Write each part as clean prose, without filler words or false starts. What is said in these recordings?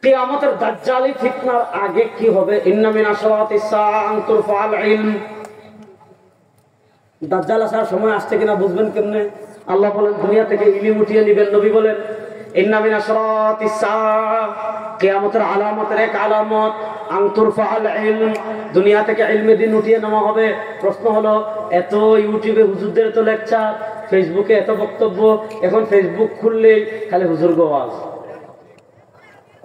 কিয়ামতের দাজ্জালি ফিতনার আগে কি হবে? ইন্না মিন আশরাতিস সাআ আন তুরফাআল ইলম। দাজ্জাল আসার সময় আসছে কিনা বুঝবেন কেমনে? আল্লাহ বলেন দুনিয়া থেকে ইলম উঠিয়ে নেবেন। নবী বলেন ইন্না মিন আশরাতিস সাআ, কিয়ামতের আলামতের এক আলামত আন তুরফাআল ইলম, দুনিয়া থেকে ইলমে দ্বীন উঠিয়ে নেওয়া হবে। প্রশ্ন হলো, এত ইউটিউবে হুজুরদের তো লেকচার, ফেসবুকে এত বক্তব্য, এখন ফেসবুক খুললেই খালি হুজুর ওয়াজ।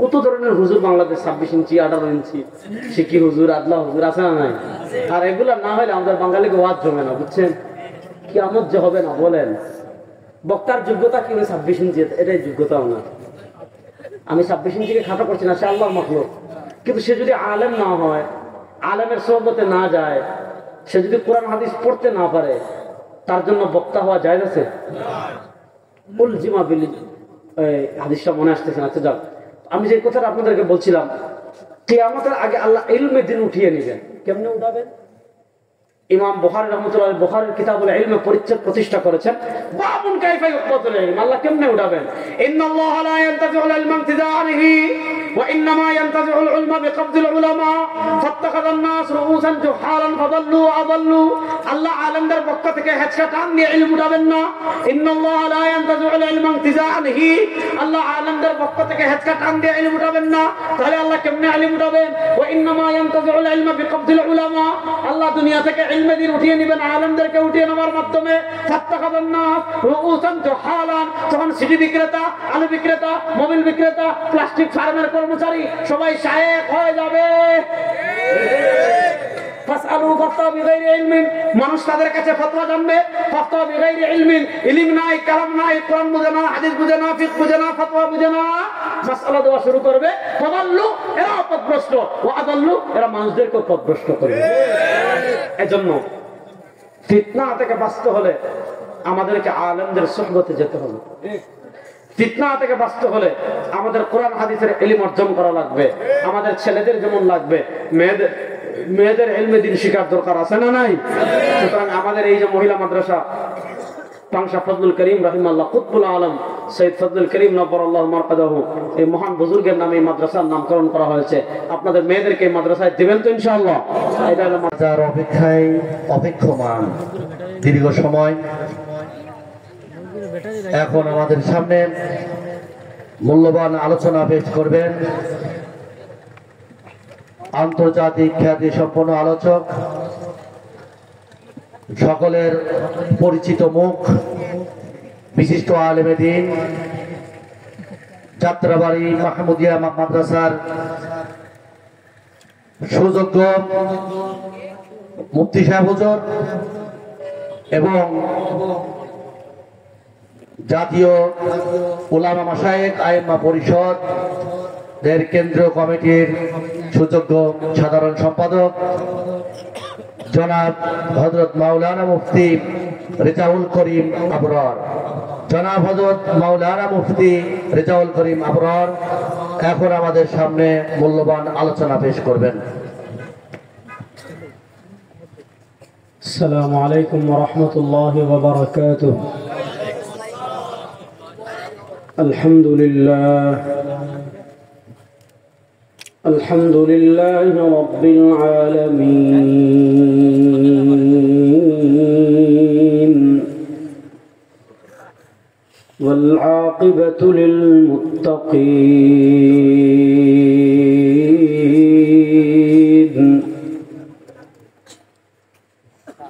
কত ধরনের হুজুর বাংলাদেশ, 26 ইঞ্চি 18 ইঞ্চি শিকি হুজুর, আদলা হুজুর আছে না নাই? আর এগুলা না হলে আমাদের বাঙালিকে ওয়াজ জমে না, বুঝছেন? কিয়ামত যে হবে না বলেন, বক্তার যোগ্যতা কি? 26 ইঞ্চি, এটাই যোগ্যতাও না। আমি 26 ইঞ্চিকে খাটো করছি না, সে আল্লাহর মাখলুক। কিন্তু সে যদি আলেম না হয়, আলেমের সোহবতে না যায়, সে যদি কোরআন হাদিস পড়তে না পারে, তার জন্য বক্তা হওয়া জায়েজ আছে? উলজিমা বিল, হাদিসটা মনে আসতেছে না। যাক, আমি যে কথাটা আপনাদেরকে বলছিলাম, কিয়ামতের আগে আল্লাহ ইলমে দ্বীন উঠিয়ে নেবেন। কেমনে উঠাবেন? ইমাম বুখারী রাহমাতুল্লাহ বুখারীর কিতাবুল ইলমে পরিচ্ছেদ প্রতিষ্ঠা করেছেন, বাবুন কাইফা ইউকবাতুল ইলম। আল্লাহ কেমনে উঠাবেন? ইন্নাল্লাহা লা ইয়ানতাজিউল ইলমা ইনতিজাআনিহি ওয়া ইন্নামা ইয়ানতাজিউল ইলমা বিকবদিল উলামা ফাত্তাখাযান নাস রুউসান জুহালান ফাদাল্লু আদাল্লু। আল্লাহ আলেমদের পক্ষ থেকে হেঁচকা টান দিয়ে ইলম উঠাবেন না। ইন্নাল্লাহা লা ইয়ানতাজিউল ইলমা ইনতিজাআনিহি, আল্লাহ আলেমদের পক্ষ থেকে হেঁচকা টান দিয়ে ইলম উঠাবেন না। তাহলে আল্লাহ কেমনে ইলম উঠাবেন? ওয়া ইন্নামা ইয়ানতাজিউল ইলমা বিকবদিল উলামা, আল্লাহ দুনিয়া থেকে ইলমে দ্বীন উঠিয়ে নেবেন আলেমদেরকে উঠিয়ে নেওয়ার মাধ্যমে। ফাত্তাখাযান নাস রুউসান জুহালান, তখন সিডি বিক্রেতা, আলু বিক্রেতা, মোবাইল বিক্রেতা, প্লাস্টিক ফার্মের কর্মচারী সবাই শায়েখ হয়ে যাবে। ফাসআলু ফাতওয়া বিগাইরি ইলমিন, মানুষ তাদের কাছে ফতোয়া জানবে। ফাতওয়া বিগাইরি ইলমিন, ইলম নাই, কালাম নাই, কোরআন বুঝে না, হাদিস বুঝে না, ফিকহ বুঝে না, ফতোয়া বুঝে না, মাসআলা দেওয়া শুরু করবে। ফাদাল্লু, এরা পথভ্রষ্ট, ওয়া আদাল্লু, এরা মানুষদেরকে পথভ্রষ্ট করবে। এজন্য ফিতনা থেকে বাঁচতে হলে আমাদেরকে আলেমদের সুহবতে যেতে হবে। ফিতনা থেকে বাঁচতে হলে আমাদের কোরআন হাদিসের ইলম অর্জন করা লাগবে। আমাদের ছেলেদের যেমন লাগবে, মেয়েদের ইলমে দ্বীন শিখার দরকার আছে না নাই? সুতরাং আমাদের এই যে মহিলা মাদ্রাসা, পাংশা ফজলুল করিম রাহিমাহুল্লাহ, কুতুবুল আলম সৈয়দ ফজলুল করিম নব্বরাল্লাহু মারকাদাহু, এই মহান বুজুর্গের নামে এই মাদ্রাসার নামকরণ করা হয়েছে। আপনাদের মেয়েদেরকে এই মাদ্রাসায় দিবেন তো ইনশাআল্লাহ? এটা হলো যার অপেক্ষায় অপেক্ষমান দীর্ঘ সময়। এখন আমাদের সামনে মূল্যবান আলোচনা পেশ করবেন আন্তর্জাতিক খ্যাতি সম্পন্ন আলোচক, সকলের পরিচিত মুখ, বিশিষ্ট আলেমে দ্বীন, যাত্রাবাড়ি মাহমুদিয়া মাদ্রাসার সুযোগ্য মুফতি সাহেব হুজুর এবং জাতীয় উলামা মাশায়েখ আইম্মা পরিষদ এর কেন্দ্রীয় কমিটির সুযোগ্য সাধারণ সম্পাদক জনাব হযরত মাওলানা মুফতি রেজাউল করিম আবরার, জনাব হযরত মাওলানা মুফতি রেজাউল করিম আবরার এখন আমাদের সামনে মূল্যবান আলোচনা পেশ করবেন। আসসালামু আলাইকুম ওয়া রাহমাতুল্লাহি ওয়া বারাকাতুহু। আলহামদুলিল্লাহ, আলহামদুলিল্লাহি রাব্বিল আলামিন ওয়াল আকিবাতু লিল মুত্তাকিন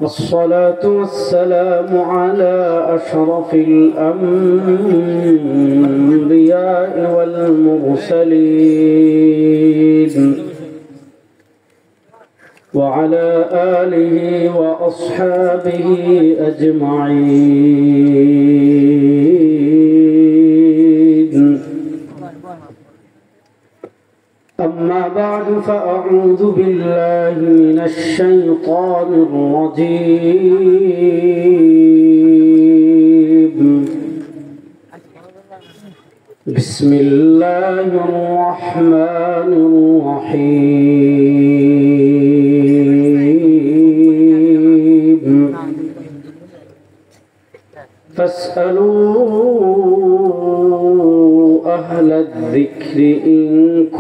والصلاة والسلام على أشرف الأنبياء والمرسلين وعلى آله وأصحابه أجمعين. أما بعد فأعوذ بالله من الشيطان الرجيم. بسم الله الرحمن الرحيم. فاسألوا أهل الذكر إن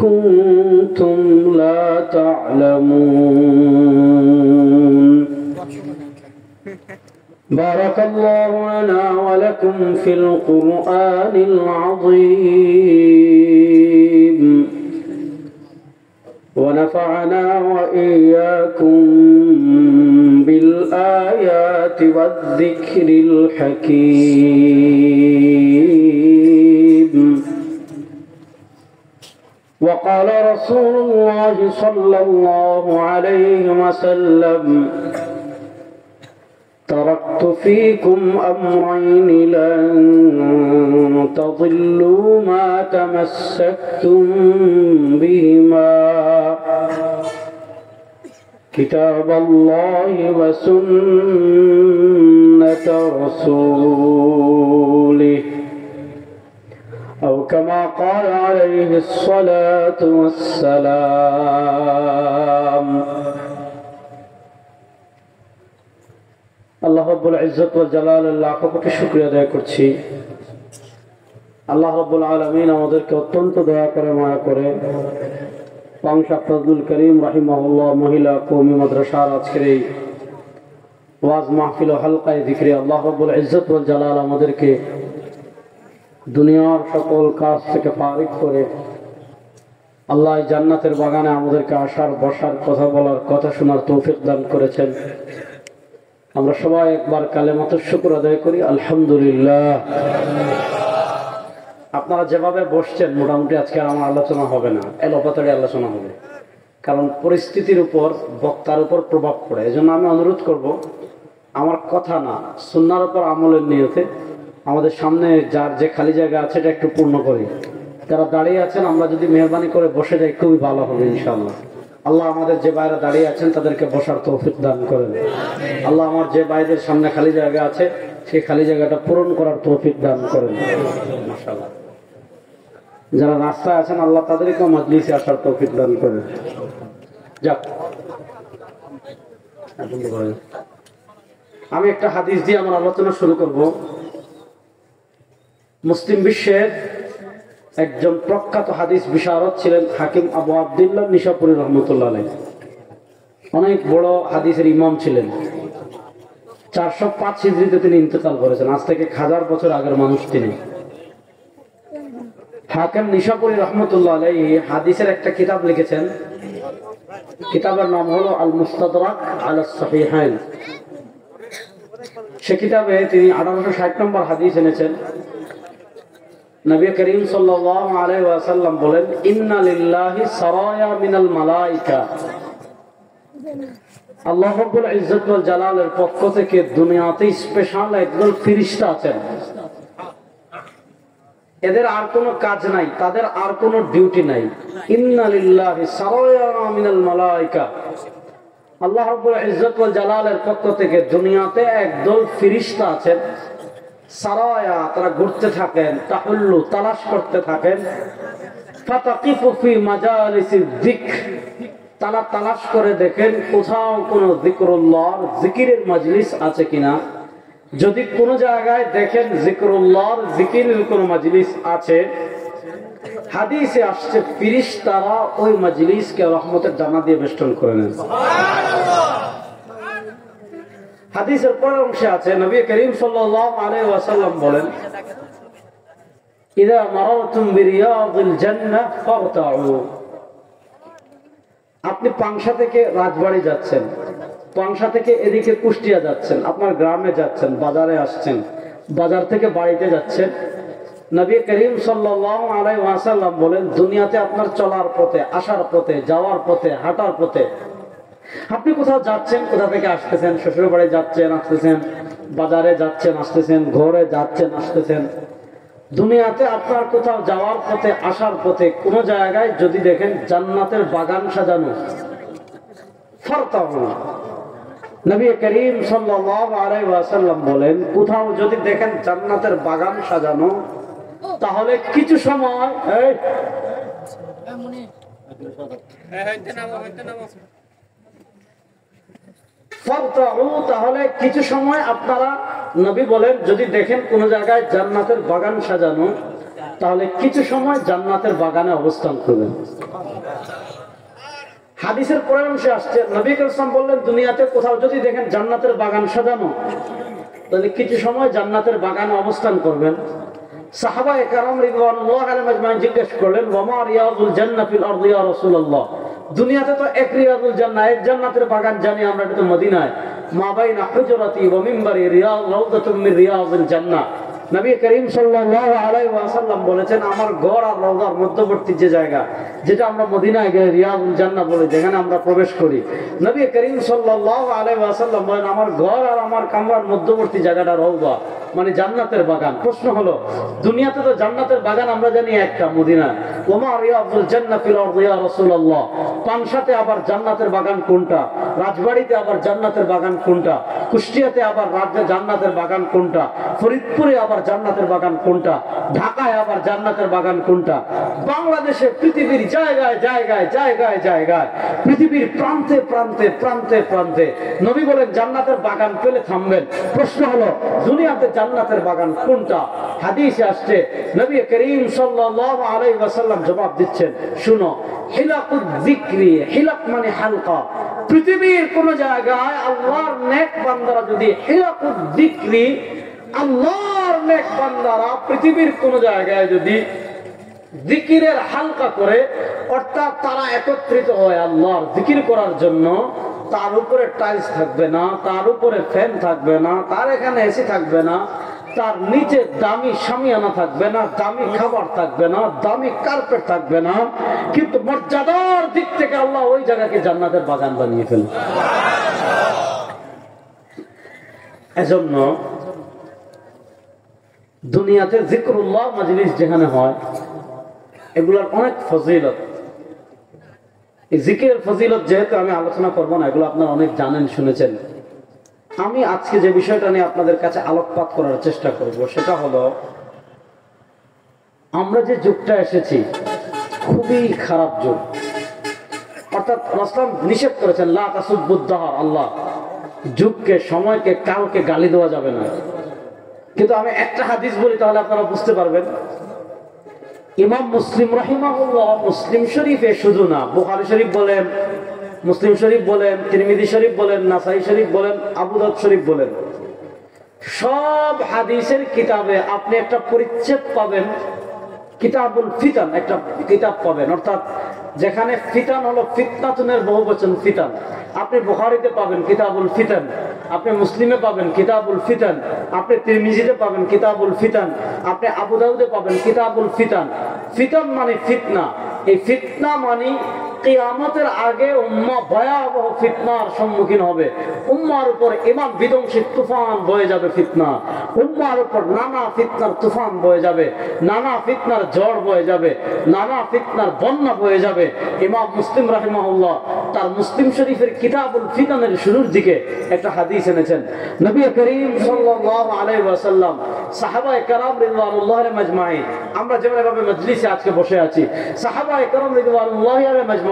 كنتم لا تعلمون بارك الله لنا ولكم في القرآن العظيم ونفعنا وإياكم بالآيات والذكر الحكيم وقال رسول الله صلى الله عليه وسلم تركت فيكم أمرين لن تضلوا ما تمسكتم بهما كتاب الله وسنة رسوله أو كما قال عليه الصلاة والسلام আল্লাহ রাব্বুল ইজ্জত ওয়াল জালালের লাখ কোটি শুকরিয়া আদায় করছি। আল্লাহ রাব্বুল আলামিন আমাদেরকে অত্যন্ত দয়া করে মায়া করে পাংশা ফজলুল করিম রাহিমাহুল্লাহ মহিলা কওমি মাদ্রাসার আজকের এই ওয়াজ মাহফিল ও হালকায়ে যিকরে আল্লাহ রাব্বুল ইজ্জত ওয়াল জালাল আমাদেরকে দুনিয়ার সকল কাজ থেকে ফারিগ করে আল্লাহ জান্নাতের বাগানে আমাদেরকে আসার বসার কথা বলার কথা শোনার তৌফিক দান করেছেন। আমরা সবাই একবার কালেমাতুশ শুকর আদায় করি আলহামদুলিল্লাহ। আপনারা যেভাবে বসছেন মোটামুটি আজকে আমার আলোচনা হবে না, এলোপাতাড়ি আলোচনা হবে, কারণ পরিস্থিতির উপর বক্তার উপর প্রভাব পড়ে। এজন্য আমি অনুরোধ করব আমার কথা না, সুন্নাহর উপর আমলের নিয়তে আমাদের সামনে যার যে খালি জায়গা আছে এটা একটু পূর্ণ করি। যারা দাঁড়িয়ে আছেন আমরা যদি মেহরবানি করে বসে যাই খুবই ভালো হবে ইনশাআল্লাহ। আল্লাহ আমাদের যে বাইরে দাঁড়িয়ে আছেন তাদেরকে বসার তৌফিক দান করেন। আল্লাহ আমার যে বাইরের সামনে খালি জায়গা আছে সেই খালি জায়গাটা পূরণ করার তৌফিক দান করেন মাশাআল্লাহ। যারা রাস্তায় আছেন আল্লাহ তাদেরকে মজলিসে আসার তৌফিক দান করেন। যাক, আমি একটা হাদিস দিয়ে আমার আলোচনা শুরু করব। মুসলিম বিশ্বের একজন প্রখ্যাত হাদিস বিশারদ ছিলেন হাকিম আবু আব্দুল্লাহ নিশাপুরী রহমতুল্লাহ আলাইহি। অনেক বড় হাদিসের ইমাম ছিলেন। 405 হিজরিতে তিনি ইন্তেকাল করেছেন। আজ থেকে 1000 বছর আগের মানুষ তিনি। হাকিম নিশাপুরী রহমতুল্লাহ আলাইহি হাদিসের একটা কিতাব লিখেছেন। কিতাবের নাম হলো আল মুস্তাদরাক আলা সহিহাইন। সে কিতাবে তিনি 1860 নম্বর হাদিস এনেছেন। নবী করিম সাল্লাল্লাহু আলাইহি ওয়াসাল্লাম বলেন, ইন্না লিল্লাহি সারায়া মিনাল মালায়েকা। আল্লাহ রাব্বুল ইজ্জত ওয়াল জালালের পক্ষ থেকে দুনিয়াতে স্পেশাল একদল ফেরেশতা আছেন। এদের আর কোনো কাজ নাই, তাদের আর কোনো ডিউটি নাই। ইন্না লিল্লাহি সারায়া মিনাল মালায়েকা। আল্লাহ রাব্বুল ইজ্জত ওয়াল জালালের পক্ষ থেকে দুনিয়াতে একদল ফেরেশতা আছেন। সারায়া, তারা ঘুরতে থাকেন, তাহুল্লু, তালাশ করতে থাকেন। ফাতাকিফু ফি মাজালিসিয যিকর, তারা তালাশ করে দেখেন কোথাও কোনো যিকরুল্লাহ, জিকিরের মজলিস আছে কিনা। যদি কোনো জায়গায় দেখেন যিকরুল্লাহ, জিকিরের কোনো মজলিস আছে, হাদিসে আসছে ফেরেশতারা ওই মজলিসকে রহমতের জান্নাত দিয়ে বেষ্টন করে নেন। হাদিসের পরের অংশে আছে নবী করিম সাল্লাল্লাহু আলাইহি ওয়াসাল্লাম বলেন, ইযা মারাতুম বিরিয়াদিল জান্নাহ ফারতাউ। আপনি পাংশা থেকে রাজবাড়ী যাচ্ছেন, পাংশা থেকে এদিকে কুষ্টিয়া যাচ্ছেন, আপনার গ্রামে যাচ্ছেন, বাজারে আসছেন, বাজার থেকে বাড়িতে যাচ্ছেন। নবী করিম সাল্লাল্লাহু আলাইহি ওয়াসাল্লাম বলেন, দুনিয়াতে আপনার চলার পথে, আসার পথে, যাওয়ার পথে, হাঁটার পথে আপনি কোথাও যাচ্ছেন, কোথা থেকে আসতেছেন, শ্বশুর বাড়ি যাচ্ছেন আসতেছেন, বাজারে যাচ্ছেন আসতেছেন, ঘরে যাচ্ছেন আসতেছেন। দুনিয়াতে আপনার কোথাও যাওয়ার পথে, আসার পথে কোনো জায়গায় যদি দেখেন জান্নাতের বাগান সাজানো, ফারতাউ। নবী করিম সাল্লাল্লাহু আলাইহি ওয়াসাল্লাম বলেন, কোথাও যদি দেখেন জান্নাতের বাগান সাজানো, তাহলে কিছু সময় তাহলে কিছু সময় আপনারা, নবী বলেন, যদি দেখেন কোন জায়গায় জান্নাতের বাগান সাজানো, তাহলে কিছু সময় জান্নাতের বাগানে অবস্থান করবেন। হাদিসের পরের অংশে আসছে, নবী করিম বললেন দুনিয়াতে কোথাও যদি দেখেন জান্নাতের বাগান সাজানো, তাহলে কিছু সময় জান্নাতের বাগানে অবস্থান করবেন। সাহাবায়ে কেরাম রিদওয়ানুল্লাহ আলাইহিম আজমাইন জিজ্ঞেস করলেন, ওয়া রিয়াদুল জান্নাহ ফিল আরদি ইয়া রাসূলুল্লাহ, দুনিয়াতে তো এক রিয়াদুল জান্নাহ, এক জান্নাতের বাগান জানি আমরা, এটা তো মদিনায়। মা বাইনা হুজরাতি ওয়া মিম্বারি রিয়াদ রাউদাতুম মিন রিয়াদিল জান্নাহ। নবী করিম সাল্লাল্লাহু আলাইহি ওয়াসাল্লাম বলেছেন, আমার ঘর আর রওজার মধ্যবর্তী যে জায়গা, যেটা আমরা মদিনায় গেলে রিয়াদুল জান্নাহ বলি, যেখানে আমরা প্রবেশ করি, নবী করিম সাল্লাল্লাহু আলাইহি ওয়াসাল্লাম বলেন আমার ঘর আর আমার কামরার মধ্যবর্তী জায়গাটা রওজা, মানে জান্নাতের বাগান। প্রশ্ন হলো, দুনিয়াতে তো জান্নাতের বাগান আমরা জানি একটা, মদিনা। ওমা রিয়াদুল জান্নাহ ফিল আরদি ইয়া রাসূলুল্লাহ, পানসাতে আবার জান্নাতের বাগান কোনটা? রাজবাড়িতে আবার জান্নাতের বাগান কোনটা? কুষ্টিয়াতে আবার জান্নাতের বাগান কোনটা? ফরিদপুরে আবার জান্নাতের বাগান কোনটা? ঢাকায় আবার জান্নাতের বাগান কোনটা? বাংলাদেশে পৃথিবীর জায়গায় জায়গায় জায়গায় জায়গায়, পৃথিবীর প্রান্তে প্রান্তে প্রান্তে প্রান্তে নবী বলেন জান্নাতের বাগান পেলে থামবেন। প্রশ্ন হলো, দুনিয়াতে জান্নাতের বাগান কোনটা? হাদিসে আসছে, নবী করিম সাল্লাল্লাহু আলাইহি ওয়াসাল্লাম জবাব দিচ্ছেন, শুনো, হিলাকুদ যিকরি, হিলাক মানে হালকা, পৃথিবীর কোন জায়গায় আল্লাহর নেক বান্দারা যদি হিলাকুদ যিকরি, আল্লাহর নেক বান্দারা পৃথিবীর কোন জায়গায় যদি জিকিরের হালকা করে, অর্থাৎ তারা একত্রিত হয় আল্লাহর জিকির করার জন্য, তার উপরে টাইলস থাকবে না, তার উপরে ফ্যান থাকবে না, তার এখানে এসি থাকবে না, তার নিচে দামি শামিয়ানা থাকবে না, দামি খাবার থাকবে না, দামি কার্পেট থাকবে না, কিন্তু মর্যাদার দিক থেকে আল্লাহ ওই জায়গাকে জান্নাতের বাগান বানিয়ে ফেলবে। এজন্য দুনিয়াতে জিকরুল্লাহ মাজলিস যেখানে হয়, এগুলোর অনেক ফজিলত। এই জিকিরের ফজিলত যেহেতু আমি আলোচনা করব না, এগুলো আপনারা অনেক জানেন, শুনেছেন। আমি আজকে যে বিষয়টা নিয়ে আপনাদের কাছে আলোকপাত করার চেষ্টা করব, সেটা হলো, আমরা যে যুগটা এসেছি খুবই খারাপ যুগ। অর্থাৎ রাসূল নিষেধ করেছেন, লা তাসুব্বুদ দাহর, আল্লাহ যুগকে, সময়কে, কালকে গালি দেওয়া যাবে না। কিন্তু আমি একটা হাদিস বলি, তাহলে আপনারা বুঝতে পারবেন। ইমাম মুসলিম রাহিমাহুল্লাহ মুসলিম শরীফে শুধু না, বুখারী শরীফ বলেন, মুসলিম শরীফ বলেন, তিরমিজি শরীফ বলেন, নাসাই শরীফ বলেন, আবু দাউদ শরীফ বলেন, সব হাদিসের কিতাবে আপনি একটা পরিচ্ছেদ পাবেন, কিতাবুল ফিতান, একটা কিতাব পাবেন। অর্থাৎ যেখানে ফিতান হলো ফিতনাতুনের বহুবচন ফিতান, আপনি বুখারীতে পাবেন কিতাবুল ফিতান, আপনি মুসলিমে পাবেন কিতাবুল ফিতান, আপনি তিরমিজিতে পাবেন কিতাবুল ফিতান, আপনি আবু দাউদে পাবেন কিতাবুল ফিতান। ফিতান মানে ফিতনা, এই ফিতনা মানে কিয়ামতের আগে উম্মাহ ভয়াবহ ফিতনার সম্মুখীন হবে। উম্মার উপর ইমান বিধ্বংসী তুফান বয়ে যাবে ফিতনা, উম্মার উপর নানা ফিতনার তুফান বয়ে যাবে, নানা ফিতনার ঝড় বয়ে যাবে, নানা ফিতনার বন্যা বয়ে যাবে। ইমাম মুসলিম রাহিমাহুল্লাহ তার মুসলিম শরীফের কিতাবুল ফিতানের শুরুর দিকে একটা হাদিস এনেছেন। নবী করিম সাল্লাল্লাহু আলাইহি ওয়াসাল্লাম, সাহাবায়ে কেরাম রিদওয়ানুল্লাহ আলাইহিম আজমাইন, আমরা যেভাবে মজলিসে আজকে বসে আছি, সাহাবায়ে কেরাম রিদওয়ানুল্লাহ আলাইহিম আজমাইন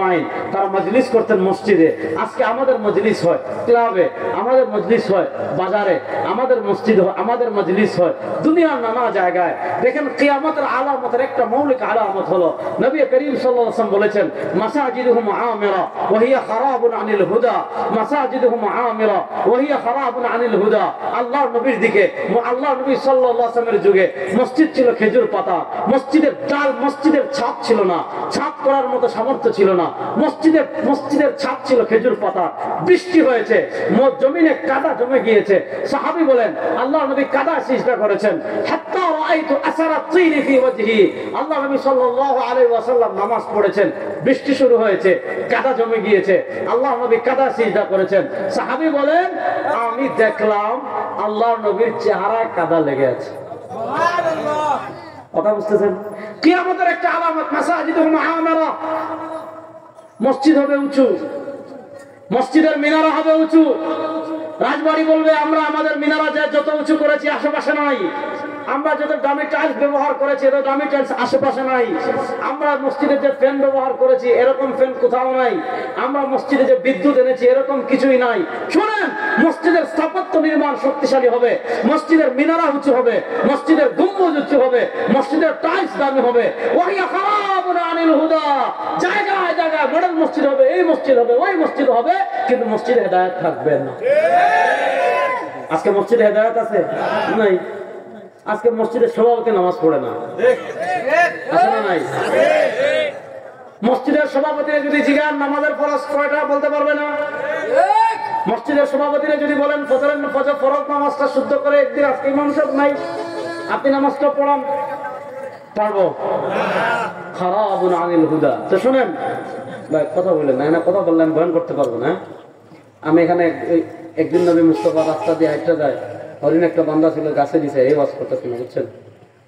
তারা মজলিস করতেন মসজিদে। আজকে আমাদের মজলিস হয় ক্লাবে, আমাদের মজলিস হয় বাজারে, আমাদের মসজিদ হয়, আমাদের মজলিস হয় দুনিয়ার নানা জায়গায়। দেখেন, কিয়ামতের আলামতের একটা মৌলিক আলামত হলো, নবী করিম সাল্লাল্লাহু আলাইহি ওয়াসাল্লাম বলেছেন, মাসাজিদুহুম আমিরা ওয়া হিয়া খারাবুন আনিল হুদা, মাসাজিদুহুম আমিরা ওয়া হিয়া খারাবুন আনিল হুদা। আল্লাহর নবীর দিকে, আল্লাহর নবী সাল্লাল্লাহু আলাইহি ওয়াসাল্লামের যুগে মসজিদ ছিল খেজুর পাতা, মসজিদের ডাল, মসজিদের ছাদ ছিল না, ছাদ করার মতো সামর্থ্য ছিল না, মসজিদের ছাদ ছিল খেজুর পাতা। বৃষ্টি হয়েছে, জমিনে কাদা জমে গিয়েছে, সাহাবী বলেন আল্লাহর নবী কাদা সিজদা করেছেন, হাত্তা রাআইতু আসারা তিনি ফি ওয়াজহি। আল্লাহর নবী সাল্লাল্লাহু আলাইহি ওয়াসাল্লাম নামাজ পড়েছেন, বৃষ্টি শুরু হয়েছে, কাদা জমে গিয়েছে, আল্লাহর নবী কাদা সিজদা করেছেন। সাহাবী বলেন আমি দেখলাম আল্লাহর নবীর চেহারায় কাদা লেগে আছে। সুবহানাল্লাহ, কথা বুঝতেছেন? কিয়ামতের একটা আলামত, মাসাজিদুহুম আমিরা, মসজিদ হবে উঁচু, মসজিদের মিনারা হবে উঁচু। রাজবাড়ি বলবে আমরা আমাদের মিনারা যত উঁচু করেছি আশেপাশে নাই। আমরা যত দামি টাইলস ব্যবহার করেছি এত দামি টাইলস আশেপাশে নাই। আমরা মসজিদে যে ফ্যান ব্যবহার করেছি এরকম ফ্যান কোথাও নাই। আমরা মসজিদে যে বিদ্যুৎ এনেছি এরকম কিছুই নাই। শুনেন, মসজিদের স্থাপত্য নির্মাণ শক্তিশালী হবে, মসজিদের মিনারা উঁচু হবে, মসজিদের গম্বুজ উঁচু হবে, মসজিদের টাইলস দামি হবে। ওয়াহিয়া খারাবুন আনিল হুদা, জায়গায় জায়গায় মডেল মসজিদ হবে, এই মসজিদ হবে, ওই মসজিদ হবে, কিন্তু মসজিদে হেদায়েত থাকবে না। আজকে মসজিদে হেদায়েত আছে নাই? আজকে মসজিদের সভাপতি নামাজ পড়ে না, আছে না নাই? মসজিদের সভাপতিরা যদি জিজ্ঞান নামাজের ফরজ কয়টা, বলতে পারবে না। মসজিদের সভাপতিরা যদি বলেন ফজর ফরজ নামাজটা শুদ্ধ করে একদিন, আজকে ইমাম সাহেব নাই, আপনি নামাজটা পড়ান, পারবো? খারাবুন আনিল হুদা। তো শুনেন ভাই, কথা বললেন না, কথা বললেন বয়ান করতে পারবো না। আমি এখানে একদিন নবী মুস্তাফা রাস্তা দিয়ে হাঁটতে যায়, হরিণ একটা বান্দা ছিল গাছে দিছে, এই ওয়াজ করতেছিল, বুঝছেন?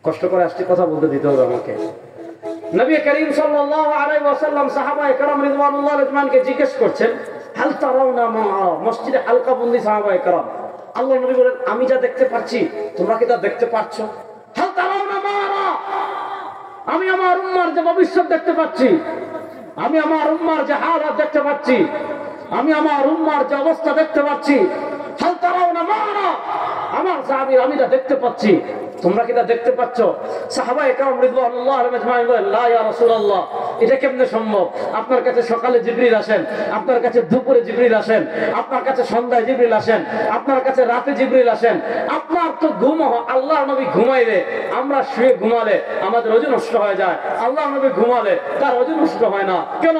কষ্ট করে আসছি, কথা বলতে দিতে হবে আমাকে। নবী করিম সাল্লাল্লাহু আলাইহি ওয়াসাল্লাম সাহাবায়ে কেরাম রিদওয়ানুল্লাহ আলাইহিমকে জিজ্ঞেস করছেন, হাল তারাউনা মা আরা, মসজিদে হালকা বন্দি সাহাবায়ে কেরাম। আল্লাহ নবী বলেন, আমি যা দেখতে পাচ্ছি তোমরা কি তা দেখতে পাচ্ছো? হাল তারাউনা মা আরা, আমি আমার উম্মার যে ভবিষ্যৎ দেখতে পাচ্ছি, আমি আমার উম্মার যে হালাত দেখতে পাচ্ছি, আমি আমার উম্মার যে অবস্থা দেখতে পাচ্ছি। হাল তারাউনা মা আরা, আমার সাহাবীরা আমি তা দেখতে পাচ্ছি, তোমরা কি তা দেখতে পাচ্ছ? সাহাবায়ে কেরাম রিদওয়ানুল্লাহ আলাইহিম আজমাইন বলেন, লা ইয়া রাসূলুল্লাহ, এটা কেমনে সম্ভব? আপনার কাছে সকালে জিবরিল আসেন, আপনার কাছে দুপুরে জিবরিল আসেন, আপনার কাছে সন্ধ্যায় জিবরিল আসেন, আপনার কাছে রাতে জিবরিল আসেন। আপনার তো ঘুম, আল্লাহর নবী ঘুমাইলে, আমরা শুয়ে ঘুমালে আমাদের ওযু নষ্ট হয়ে যায়, আল্লাহর নবী ঘুমালে তার ওযু নষ্ট হয় না। কেন?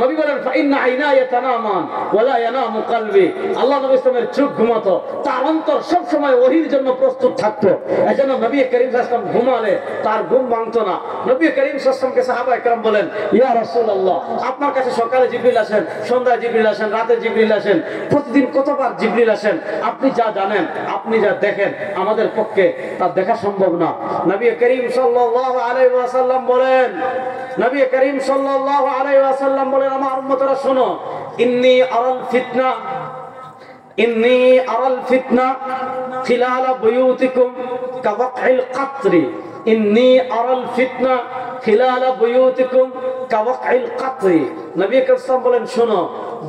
নবী বলেন, ফাইন্না আইনায়া তানামান ওয়ালা ইয়ানামু কলবি, আল্লাহ নবী ইসলামের চোখ ঘুমাতো, তার অন্তর সব সময় ওহীর জন্য প্রস্তুত থাকতো। এজন্য নবী করিম সাল্লাল্লাহু আলাইহি ওয়াসাল্লাম ঘুমালে তার ঘুম ভাঙতো না। নবী করিম সাল্লাল্লাহু আলাইহি ওয়াসাল্লামকে সাহাবায়ে কেরাম বলেন, ইয়া রাসূলুল্লাহ, আপনার কাছে সকালে জিবরিল আসেন, সন্ধ্যায় জিবরিল আসেন, রাতে জিবরিল আসেন, প্রতিদিন কতবার জিবরিল আসেন? আপনি যা জানেন, আপনি যা দেখেন, আমাদের পক্ষে তা দেখা সম্ভব না। নবী করিম সাল্লাল্লাহু আলাইহি ওয়াসাল্লাম বলেন, নবী করিম সাল্লাল্লাহু আলাইহি ওয়াসাল্লাম বলেন, আমার উম্মতরা শোনো, ইন্নী আরাল ফিতনা খিলালা বুয়ুতিকুম কাওয়াকিল কাতরি, ইন্নী আরাল ফিতনা খিলালা বুয়ুতিকুম কাওয়াকিল কাতরি। নবী করিম সাল্লাল্লাহু বলেন, শোনো,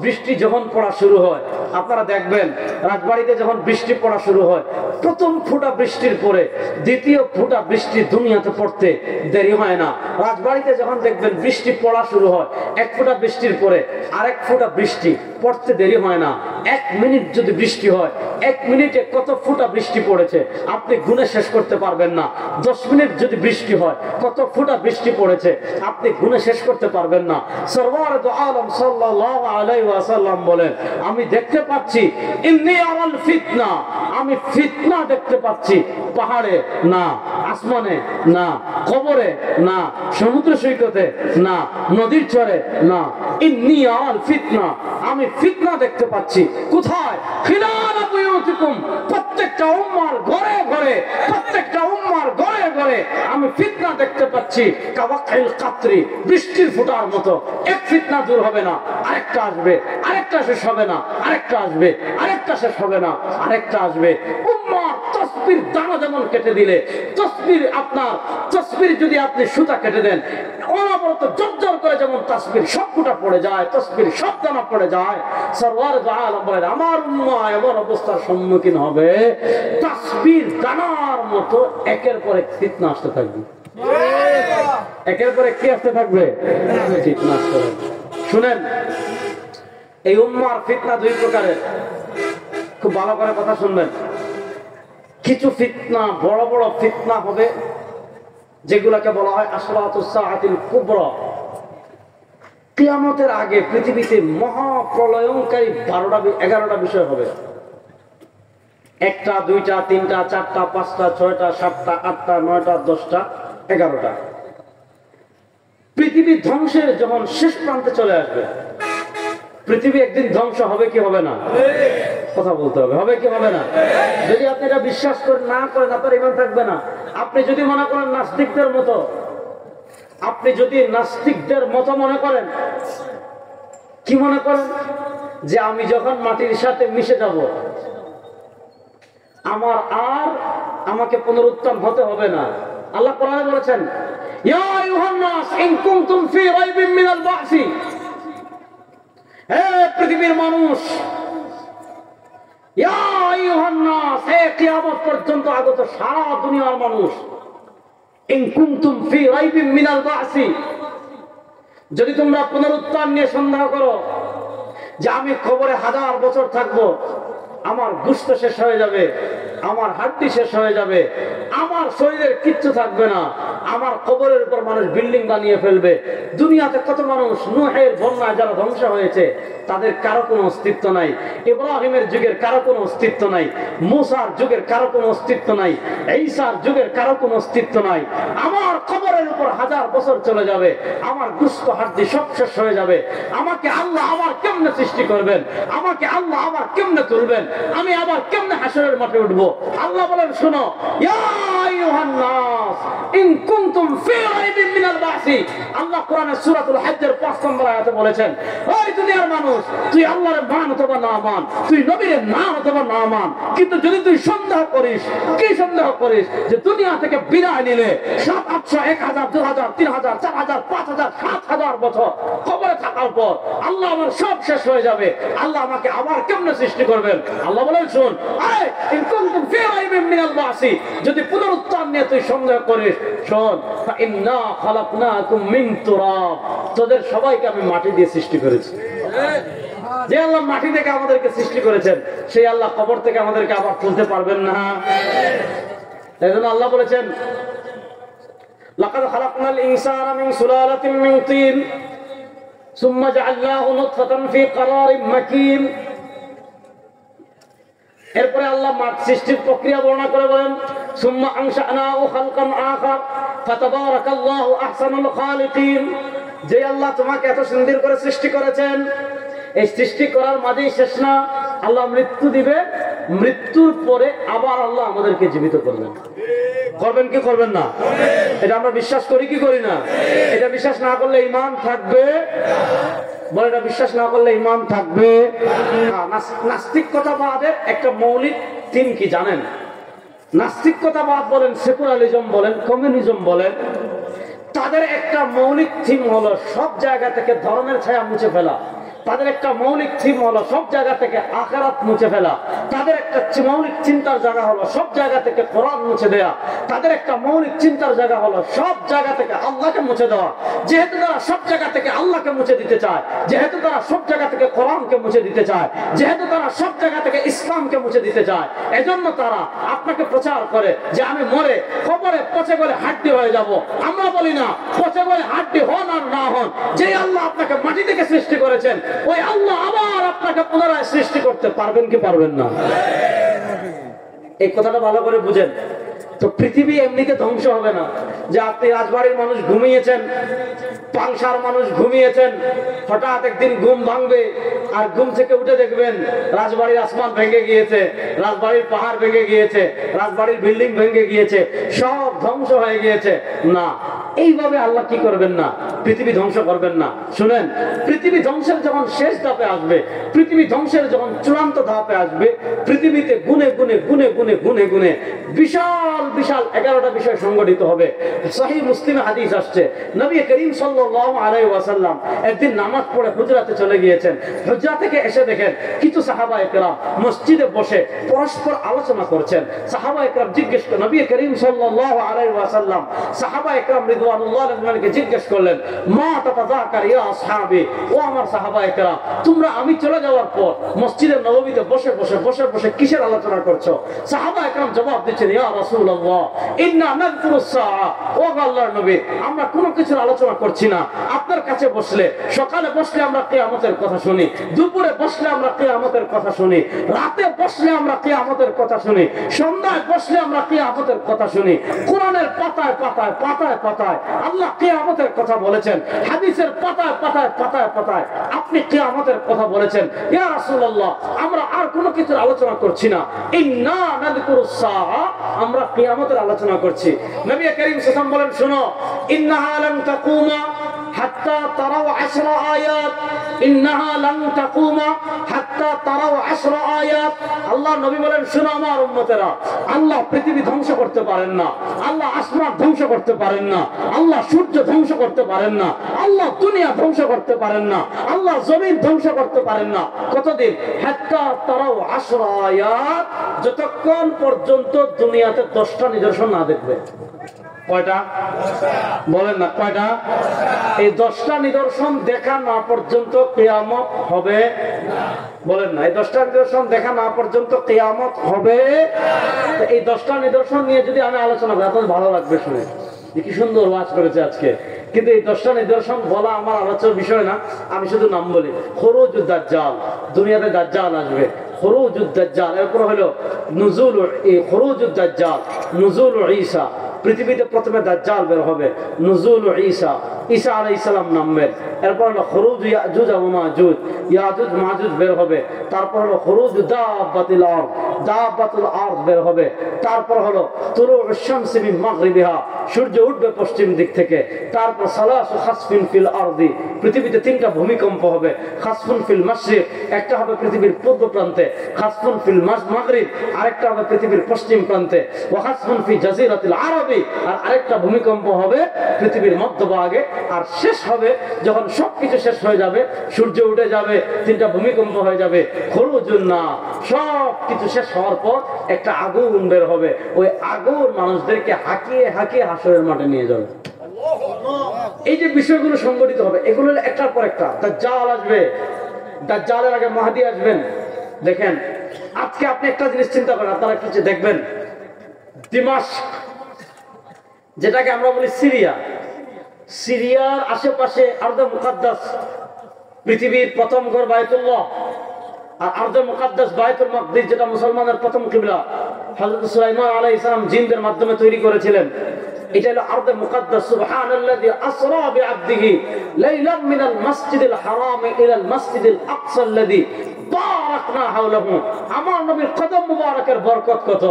বৃষ্টি যখন পড়া শুরু হয়, আপনারা দেখবেন রাজবাড়িতে যখন বৃষ্টি পড়া শুরু হয়, প্রথম ফোঁটা বৃষ্টির পরে দ্বিতীয় ফোঁটা বৃষ্টি দুনিয়াতে পড়তে দেরি হয় না। রাজবাড়িতে যখন দেখবেন বৃষ্টি পড়া শুরু হয়, এক ফোঁটা বৃষ্টির পরে আরেক ফোঁটা বৃষ্টি পড়তে দেরি হয় না। 1 মিনিট যদি বৃষ্টি হয়, 1 মিনিটে কত ফোঁটা বৃষ্টি পড়েছে আপনি গুণে শেষ করতে পারবেন না। 10 মিনিট যদি বৃষ্টি হয়, কত ফোঁটা বৃষ্টি পড়েছে আপনি গুণে শেষ করতে পারবেন না। সরওয়ার দু আলম সাল্লাল্লাহু আলাইহি ওয়াসাল্লাম বলেন, আমি দেখতে পাচ্ছি, ইন্নী আরাল ফিতনা, আমি ফিতনা দেখতে পাচ্ছি, পাহাড়ে না, আসমানে না, কবরে না, সমুদ্র সৈকতে না, নদীর চরে না, ইন্নী আরাল ফিতনা, আমি ফিতনা দেখতে পাচ্ছি। কোথায়? খিলালা বুয়ুতিকুম, প্রত্যেকটা উম্মার ঘরে ঘরে, প্রত্যেকটা উম্মার ঘরে ঘরে আমি ফিতনা দেখতে পাচ্ছি। কাওয়াকিল কাতরি, বৃষ্টির ফোঁটার মতো। এক ফিতনা দূর হবে না, আরেকটা আসবে, আরেকটা শেষ হবে না, আরেকটা আসবে, আরেকটা শেষ হবে না, আরেকটা আসবে। উম্মার তসবির দানা যেমন কেটে দিলে, তসবির যদি আপনি সুতা কেটে দেন, অনবরত জর্জর করে যেমন তসবির সব ফুটা পড়ে যায়, তসবির সব দানা পড়ে যায়। সরওয়ার দু আলম বলেন, আমার উম্মাহ এমন অবস্থার সম্মুখীন হবে, তসবির দানার মতো একের পর এক ফিতনা আসতে থাকবে। একের পর এক কি আসতে থাকবে? ফিতনা আসতে থাকবে। শুনেন, এই উম্মার ফিতনা 2 প্রকারের, খুব ভালো করে কথা শুনবেন। কিছু ফিতনা, বড় বড় ফিতনা হবে, যেগুলোকে বলা হয় আশরাতুস সাআতিল কুবরা। কিয়ামতের আগে পৃথিবীতে মহাপ্রলয়ঙ্কারী 11টা বিষয় হবে। 1টা, 2টা, 3টা, 4টা, 5টা, 6টা, 7টা, 8টা, 9টা, 10টা, 11টা। পৃথিবী ধ্বংসের যখন শেষ প্রান্তে চলে আসবে, পৃথিবী একদিন ধ্বংস হবে কি হবে না? কথা বলতে হবে, হবে কি হবে না? যদি আপনি এটা বিশ্বাস না করেন, আপনার ঈমান থাকবে না। আপনি যদি মনে করেন নাস্তিকদের মতো, আপনি যদি নাস্তিকদের মতো মনে করেন, কি মনে করেন? যে আমি যখন মাটির সাথে মিশে যাব, আমার আর আমাকে পুনরুত্থান হতে হবে না। আল্লাহ কোরআনে বলেছেন, ইয়া আইয়ুহান নাস ইন কুনতুম ফি রাইবিন মিনাল বা'সি, হে পৃথিবীর মানুষ, ইয়া আইয়ুহান নাস, হে কিয়ামত পর্যন্ত আগত সারা দুনিয়ার মানুষ, ইন কুনতুম ফি রাইবিন মিনাল বা'সি, যদি তোমরা পুনরুত্থান নিয়ে সন্দেহ করো যে আমি কবরে 1000 বছর থাকবো, আমার গোশত শেষ হয়ে যাবে, আমার হাড্ডি শেষ হয়ে যাবে, আমার শরীরের কিচ্ছু থাকবে না, আমার কবরের উপর মানুষ বিল্ডিং বানিয়ে ফেলবে। দুনিয়াতে কত মানুষ নূহের বন্যায় যারা ধ্বংস হয়েছে তাদের কারো কোনো অস্তিত্ব নাই, ইব্রাহিমের যুগের কারো কোনো অস্তিত্ব নাই, মুসার যুগের কারো কোনো অস্তিত্ব নাই, ঈসার যুগের কারো কোনো অস্তিত্ব নাই। আমার কবরের উপর 1000 বছর চলে যাবে, আমার গোশত হাড্ডি সব শেষ হয়ে যাবে। আমাকে আল্লাহ আবার কেমনে সৃষ্টি করবেন, আমাকে আল্লাহ আবার কেমনে তুলবেন, আমি আবার কেমনে হাসরের মাঠে উঠবো? আল্লাহ বলেন, শোনো, ইয়া আইয়ুহান নাস ইন কুনতুম ফি রাইবিন মিনাল বা'সি। আল্লাহ কোরআনে সূরাতুল হজ্জের 5 নম্বর আয়াতে বলেছেন, ওই দুনিয়ার মানুষ, তুই আল্লাহর মান অথবা না মান, তুই নবীর নাম অথবা না মান, কিন্তু যদি তুই সন্দেহ করিস, কি সন্দেহ করিস যে দুনিয়া থেকে বিদায় নিলে 700, 1000, 2000, 3000, 4000, 5000, 7000 বছর কবরে থাকার পর আল্লাহ আমার সব শেষ হয়ে যাবে, আল্লাহ আমাকে আবার কেমনে সৃষ্টি করবেন? আল্লাহ বলেন, শুন, ইন কুনতুম ফি রাইবিন মিনাল বা'সি, যদি পুনরুত্থান নিয়ে তুই সন্দেহ করিস, শোন, ফাইন্না খালাকনাকুম মিন তুরাব, তোদের সবাইকে আমি মাটি দিয়ে সৃষ্টি করেছি। যে আল্লাহ মাটি থেকে আমাদেরকে সৃষ্টি করেছেন, সেই আল্লাহ কবর থেকে আমাদেরকে আবার তুলতে পারবেন না। এজন্য আল্লাহ বলেছেন, লাকাদ খালাকনাল ইনসানা মিন সুলালাতিন মিন তিন সুম্মা জাআলনাহু নুতফাতান ফি ক্বারারিন মাকিন। এরপরে আল্লাহ মাটি সৃষ্টির প্রক্রিয়া বর্ণনা করে বলেন, সুম্মা আনশানাহু খালকান আখার ফাতাবারাকাল্লাহু আহসানুল খালিকিন। যে আল্লাহ তোমাকে এত সুন্দর করে সৃষ্টি করেছেন, এই সৃষ্টি করার মাঝেই শেষ না, আল্লাহ মৃত্যু দিবে, মৃত্যুর পরে আবার আল্লাহ আমাদেরকে জীবিত করবেন। করবেন কি করবেন না? এটা আমরা বিশ্বাস করি কি করি না? এটা বিশ্বাস না করলে ঈমান থাকবে, বলে এটা বিশ্বাস না করলে ঈমান থাকবে। নাস্তিকতাবাদের একটা মৌলিক থিম কি জানেন? নাস্তিকতাবাদ বলেন, সেকুলারিজম বলেন, কমিউনিজম বলেন, তাদের একটা মৌলিক থিম হলো সব জায়গা থেকে ধর্মের ছায়া মুছে ফেলা। তাদের একটা মৌলিক থিম হলো সব জায়গা থেকে আখিরাত মুছে ফেলা। তাদের একটা মৌলিক চিন্তার জায়গা হলো সব জায়গা থেকে কোরআন মুছে দেয়া। তাদের একটা মৌলিক চিন্তার জায়গা হলো সব জায়গা থেকে আল্লাহকে মুছে দেওয়া। যেহেতু তারা সব জায়গা থেকে আল্লাহকে মুছে দিতে চায়, যেহেতু তারা সব জায়গা থেকে কোরআনকে মুছে দিতে চায়, যেহেতু তারা সব জায়গা থেকে ইসলামকে মুছে দিতে চায়, এজন্য তারা আপনাকে প্রচার করে যে আমি মরে কবরে পচে গেলে হাড্ডি হয়ে যাব। আমরা বলি না, পচে গেলে হাড্ডি হন আর না হন, যে আল্লাহ আপনাকে মাটি থেকে সৃষ্টি করেছেন, ওই আল্লাহ আবার আপনাকে পুনরায় সৃষ্টি করতে পারবেন কি পারবেন না? এই কথাটা ভালো করে বুঝেন। তো পৃথিবী এমনিতে ধ্বংস হবে না যে আপনি রাজবাড়ির মানুষ ঘুমিয়েছেন, পাংশার মানুষ ঘুমিয়েছেন, হঠাৎ একদিন ঘুম ভাঙবে আর ঘুম থেকে উঠে দেখবেন রাজবাড়ির আসমান ভেঙে গিয়েছে, রাজবাড়ির পাহাড় ভেঙে গিয়েছে, রাজবাড়ির বিল্ডিং ভেঙে গিয়েছে, সব ধ্বংস হয়ে গিয়েছে। না, এইভাবে আল্লাহ কি করবেন না, পৃথিবী ধ্বংস করবেন না। শুনেন, পৃথিবী ধ্বংসের যখন শেষ ধাপে আসবে, পৃথিবী ধ্বংসের যখন চূড়ান্ত ধাপে আসবে, পৃথিবীতে গুনে গুনে গুনে গুনে গুনে গুনে বিশাল বিশাল 11টা বিষয় সংগঠিত হবে। সহিহ মুসলিমে হাদিস আসছে, নবী করিম সাল্লাল্লাহু আলাইহি ওয়াসাল্লাম একদিন নামাজ পড়ে হুজরাতে চলে গিয়েছেন। হুজরা থেকে এসে দেখেন কিছু সাহাবায়ে কেরাম মসজিদে বসে পরস্পর আলোচনা করছেন। সাহাবায়ে কেরাম জিজ্ঞেস করলেন, নবী করিম সাল্লাল্লাহু আলাইহি ওয়াসাল্লাম সাহাবায়ে কেরাম রিদওয়ানুল্লাহ আলাইহিমকে জিজ্ঞেস করলেন, মা তাতাযাকার ইয়া আসহাবি, ও আমার সাহাবায়ে কেরাম, তোমরা আমি চলে যাওয়ার পর মসজিদের নববীতে বসে বসে বসে বসে কিসের আলোচনা করছো? সাহাবায়ে কেরাম জবাব দিচ্ছেন, ইয়া রাসূলুল্লাহ ইন্না নাযকুরুস সাআ, ও আল্লাহর নবী, আমরা কোনো কিছুর আলোচনা করছি না। আপনার কাছে বসলে, সকালে বসলে আমরা কিয়ামতের কথা শুনি, দুপুরে বসলে আমরা কিয়ামতের কথা শুনি, রাতে বসলে আমরা কিয়ামতের কথা শুনি, সন্ধ্যায় বসলে আমরা কিয়ামতের কথা শুনি। কোরআনের পাতায় পাতায় পাতায় পাতায় আল্লাহ কিয়ামতের কথা বলেছেন, হাদিসের পাতায় পাতায় পাতায় পাতায় আপনি কিয়ামতের কথা বলেছেন। ইয়া রাসূলুল্লাহ, আমরা আর কোনো কিছুর আলোচনা করছি না, ইন্না নাযকুরুস সাআ, আমরা কিয়ামতের আলোচনা করছি। নবী করিম সাল্লাল্লাহু আলাইহি ওয়াসাল্লাম বলেন, শুনো, ইন্নাহা লান তাকুমা হাত্তা তারাউ 10 আয়াত, ইন্নাহা লান তাকুমা হাত্তা তারাউ 10 আয়াত। আল্লাহ নবী বলেন, শুনো আমার উম্মতেরা, আল্লাহ পৃথিবী ধ্বংস করতে পারেন না, আল্লাহ আসমান ধ্বংস করতে পারেন না, আল্লাহ সূর্য ধ্বংস করতে পারেন না, আল্লাহ দুনিয়া ধ্বংস করতে পারেন না, আল্লাহ জমিন ধ্বংস করতে পারেন না। কতদিন? হাত্তা তারাও আশরা আয়াত, যতক্ষণ পর্যন্ত দুনিয়াতে 10টা নিদর্শন না দেখবে। কয়টা বলেন না? কয়টা? এই 10টা নিদর্শন দেখা না পর্যন্ত কিয়ামত হবে। বলেন না? এই 10টা নিদর্শন দেখা না পর্যন্ত কিয়ামত হবে। এই 10টা নিদর্শন নিয়ে যদি আমি আলোচনা করি আপনাদের ভালো লাগবে শুনে, কি সুন্দর ওয়াজ করেছে আজকে। কিন্তু এই 10টা নিদর্শন বলা আমার আলোচনার বিষয় না, আমি শুধু নাম বলি। খুরুজুদ দাজ্জাল, দুনিয়াতে দাজ্জাল আসবে। খুরুজুদ দাজ্জাল, এরপর হলো নুজুল, এই খুরুজুদ দাজ্জাল, নুজুল ঈসা, পৃথিবীতে প্রথমে দাজ্জাল বের হবে, নুজুল ঈসা, ঈসা আলাইহিস সালাম নামবেন। এরপর হলো খুরুজ ইয়াজুজ ওয়া মাজুজ, ইয়াজুজ মাজুজ বের হবে। তারপর হলো খুরুজ দাব্বাতিল আরদ, দাব্বাতুল আরদ বের হবে। তারপর হলো তুলুউশ শামসি মিন মাগরিবিহা, সূর্য উঠবে পশ্চিম দিক থেকে। তারপর সালাসু খাসফিন ফিল আরদি, পৃথিবীতে 3টা ভূমিকম্প হবে। খাসফুন ফিল মাশরিক, একটা হবে পৃথিবীর পূর্ব প্রান্তে, খাসফুন ফিল মাগরিব, আরেকটা হবে পৃথিবীর পশ্চিম প্রান্তে, ওয়া খাসফুন ফি জাজিরাতিল আরবি, আর আরেকটা ভূমিকম্প হবে পৃথিবীর মধ্যভাগে। আর শেষ হবে যখন সবকিছু শেষ হয়ে যাবে, সূর্য উঠে যাবে, 3টা ভূমিকম্প হয়ে যাবে, খুরুজুন নার, সবকিছু শেষ হওয়ার পর একটা আগুন বের হবে। ওই আগুন মানুষদেরকে হাঁকিয়ে হাঁকিয়ে হাসরের মাঠে নিয়ে যাবে। এই যে বিষয়গুলো সংগঠিত হবে, এগুলো একটার পর একটা। দাজ্জাল আসবে, দাজ্জালের আগে মাহদী আসবেন। দেখেন আজকে আপনি একটা জিনিস চিন্তা করেন, আপনারা কিছু দেখবেন, দিমাশক, যেটাকে আমরা বলি সিরিয়া, সিরিয়ার আশেপাশে আরদে মুকাদ্দাস, পৃথিবীর প্রথম ঘর বায়তুল্লাহ, আর আরদে মুকাদ্দাস বাইতুল মাকদিস, যেটা মুসলমানের প্রথম কিবলা, হযরত সুলাইমান আলাইহিস সালাম জিনদের মাধ্যমে তৈরি করেছিলেন। এটা হলো আরদে মুকাদ্দাস। সুবহানাল্লাযী আসরা বিআবদিহি লাইলাম মিনাল মাসজিদিল হারাম ইলাল মাসজিদিল আকসা আল্লাযী বারাকনা হাওলাহু। আমার নবীর কদম মুবারকের বরকত কত,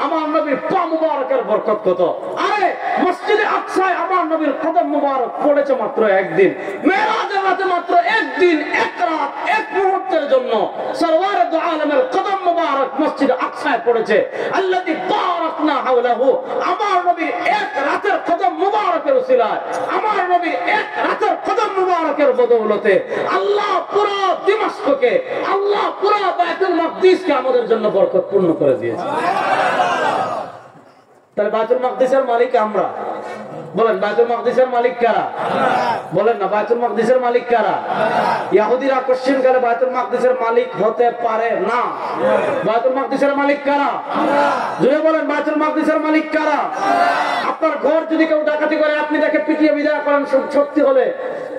আমার নবীর পা মুবারকের বরকত কত। আরে মসজিদে আকসায় আমার নবীর কদম মুবারক পড়েছে মাত্র একদিন, মেরাজের রাতে মাত্র একদিন, এক রাত, এক মুহূর্তের জন্য সরওয়ারে দু আলমের কদম মুবারক মসজিদে আকসায় পড়েছে। আল্লাযী বারাকনা হাওলাহু, আমার নবীর এক রাতের কদম মুবারকের উসিলায়, আমার নবীর এক রাতের কদম মুবারকের বদৌলতে আল্লাহ পুরো দিমাশককে, আল্লাহ পুরো বাইতুল মাকদিসকে আমাদের জন্য বরকতপূর্ণ করে দিয়েছে। তাহলে বাইতুল মাকদিসের মালিক আমরা। বলেন বাইতুল মাকদিসের মালিক কারা? বলেন না, বাইতুল মাকদিসের মালিক কারা? ইহুদিরা কোশ্চেন করে বাইতুল মাকদিসের মালিক হতে পারে না। বাইতুল মাকদিসের মালিক কারা? জোরে বলেন, বাইতুল মাকদিসের মালিক কারা? আপনার ঘর যদি কেউ ডাকাতি করে, আপনি তাকে পিটিয়ে বিদায় করেন শক্তি হলে,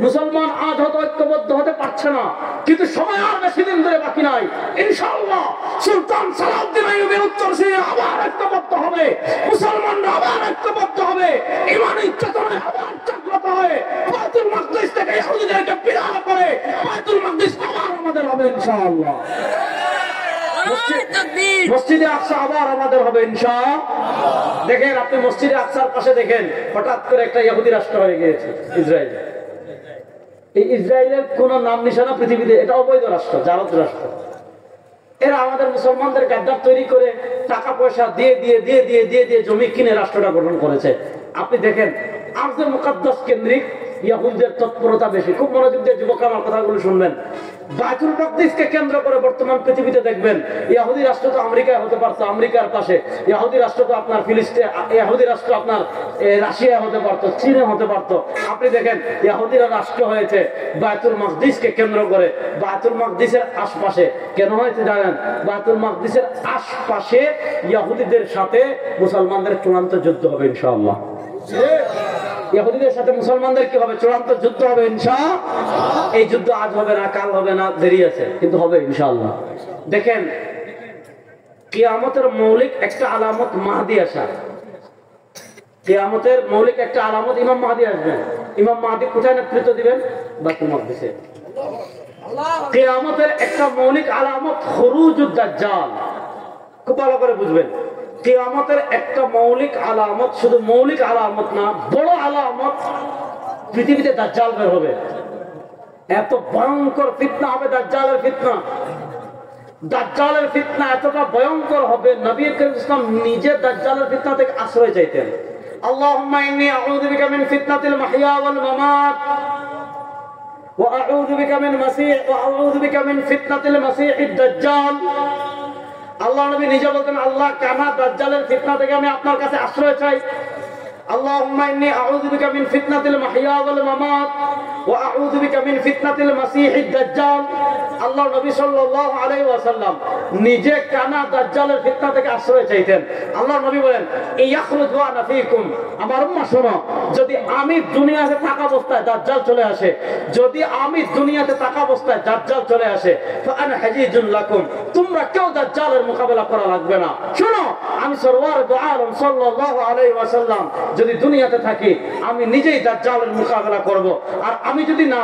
মুসলমান আজ হয়তো ঐক্যবদ্ধ হতে পারছে না, কিন্তু সময় আর বেশি দিন ধরে বাকি নাই। ইনশাআল্লাহ সুলতান সালাউদ্দিন আইয়ুবের উত্তরসূরি আবার ঐক্যবদ্ধ হবে, মুসলমানরা আবার ঐক্যবদ্ধ হবে, ইমানি চেতনায় আবার জাগ্রত হয়ে বাইতুল মাকদিস থেকে ইহুদিদেরকে বিদায় করে বাইতুল মাকদিস আবার আমাদের হবে ইনশাআল্লাহ। মসজিদে আকসা আবার আমাদের হবে ইনশাআল্লাহ। দেখেন আপনি মসজিদে আকসার পাশে দেখেন, হঠাৎ করে একটা ইহুদি রাষ্ট্র হয়ে গিয়েছে ইসরায়েল। এই ইসরায়েলের কোন নাম নিশানা পৃথিবীতে, এটা অবৈধ রাষ্ট্র, জারদ রাষ্ট্র। এরা আমাদের মুসলমানদের গাদ্দার তৈরি করে টাকা পয়সা দিয়ে দিয়ে দিয়ে দিয়ে দিয়ে দিয়ে জমি কিনে রাষ্ট্রটা গঠন করেছে। আপনি দেখেন আরদে মুকাদ্দাস কেন্দ্রিক ইহুদিদের তৎপরতা বেশি। খুব মনোযোগ দিয়ে যুবক আমার কথাগুলো শুনবেন। বাইতুল মাকদিসকে কেন্দ্র করে বর্তমান পৃথিবীতে দেখবেন ইহুদি রাষ্ট্র তো আমেরিকায় হতে পারতো, আমেরিকার পাশে ইহুদি রাষ্ট্র তো আপনার ফিলিস্তিন, ইহুদি রাষ্ট্র আপনার রাশিয়া হতে পারতো, চীনে হতে পারতো। আপনি দেখেন ইহুদিরা রাষ্ট্র হয়েছে বাইতুল মাকদিসকে কেন্দ্র করে। বাইতুল মাকদিসের আশপাশে কেন হয়েছে জানেন? বাইতুল মাকদিসের আশপাশে ইহুদিদের সাথে মুসলমানদের চূড়ান্ত যুদ্ধ হবে ইনশাআল্লাহ। ইহুদিদের সাথে মুসলমানদের কি হবে? চূড়ান্ত যুদ্ধ হবে ইনশাআল্লাহ। এই যুদ্ধ আজ হবে না, কাল হবে না, দেরি আছে, কিন্তু হবে ইনশাআল্লাহ। দেখেন কিয়ামতের মৌলিক একটা আলামত মাহদী আসা। কিয়ামতের মৌলিক একটা আলামত ইমাম মাহদী আসবেন। ইমাম মাহদী কোথায় নেতৃত্ব দিবেন? বাইতুল মাকদিসে। কিয়ামতের একটা মৌলিক আলামত খুরুজুদ দাজ্জাল। খুব ভালো করে বুঝবেন, কিয়ামতের একটা মৌলিক আলামত, শুধু মৌলিক আলামত না, বড় আলামত, পৃথিবীতে দাজ্জাল বের হবে। এত ভয়ঙ্কর ফিতনা হবে দাজ্জালের ফিতনা। দাজ্জালের ফিতনা এতটা ভয়ঙ্কর হবে, নবী করিম ইসলাম নিজে দাজ্জালের ফিতনা থেকে আশ্রয় চাইতেন। আল্লাহুম্মা ইন্নী আউযু বিকা মিন ফিতনাতিল মাহইয়া ওয়াল মামাত ওয়া আউযু বিকা মিন ফিতনাতিল মাসীহিদ দাজ্জাল। আল্লাহ নবী নিজে বলতেন, আল্লাহ কানা দাজ্জালের ফিতনা থেকে আমি আপনার কাছে আশ্রয় চাই। আল্লাহুম্মা ইন্নী আউযু বিকা মিন ফিতনাতিল মাহইয়া ওয়াল মামাত ওয়া আউযু বিকা মিন ফিতনাতিল মাসীহিদ দাজ্জাল। আল্লাহ নবী সাল্লাল্লাহু আলাইহি ওয়াসাল্লাম নিজে কানা দাজ্জালের ফিতনা থেকে আশ্রয় চাইতেন। আল্লাহ নবী বলেন, ইয়াখরুজ ওয়া আনা ফীকুম, আমার উম্মাহ শোনো, যদি আমি দুনিয়াতে থাকা অবস্থায় দাজ্জাল চলে আসে, যদি আমি দুনিয়াতে থাকা অবস্থায় দাজ্জাল চলে আসে, ফাআনা হাজিজুন লাকুম, তোমরা কেউ দাজ্জালের মোকাবেলা করা লাগবে না। শোনো, আমি সরওয়ার দু আলম সাল্লাল্লাহু আলাইহি ওয়াসাল্লাম যদি দুনিয়াতে থাকি, আমি নিজেই দাজ্জালের মোকাবেলা করব। আর আমি যদি না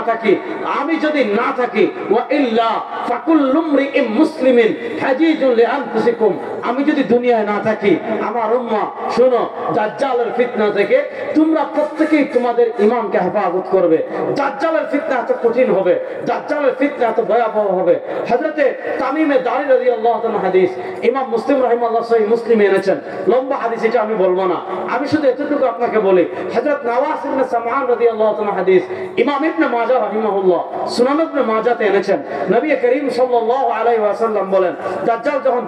থাকি ওয়া ইল্লা ফাকুল্লু মরিইম মুসলিমিন হাজিজুন লিআনফুসিকুম, আমি যদি দুনিয়ায় না থাকি, আমার উম্মাহ শোনো, দাজ্জালের ফিতনা থেকে তোমরা প্রত্যেকেই তোমাদের ঈমানকে হেফাজত করবে। দাজ্জালের ফিতনা এত কঠিন হবে, দাজ্জালের ফিতনা এত ভয়াবহ হবে। হযরতে তামিমে দারি রাদিয়াল্লাহু তাআলা হাদিস ইমাম মুসলিম রাহিমাহুল্লাহ সহিহ মুসলিমে এনেছেন, লম্বা হাদিস, এটা আমি বলবো না, আমি শুধু এতটুকু আপনাকে বলি। হযরত নওয়াস ইবনে সামআন রাদিয়াল্লাহু তাআলা হাদিস ইমাম ইবনে মাজাহ রাহিমাহুল্লাহ সুনান ইবনে মাজাহতে এনেছেন। নবী করিম সাল্লাল্লাহু আলাইহি ওয়াসাল্লাম বলেন, দাজ্জাল যখন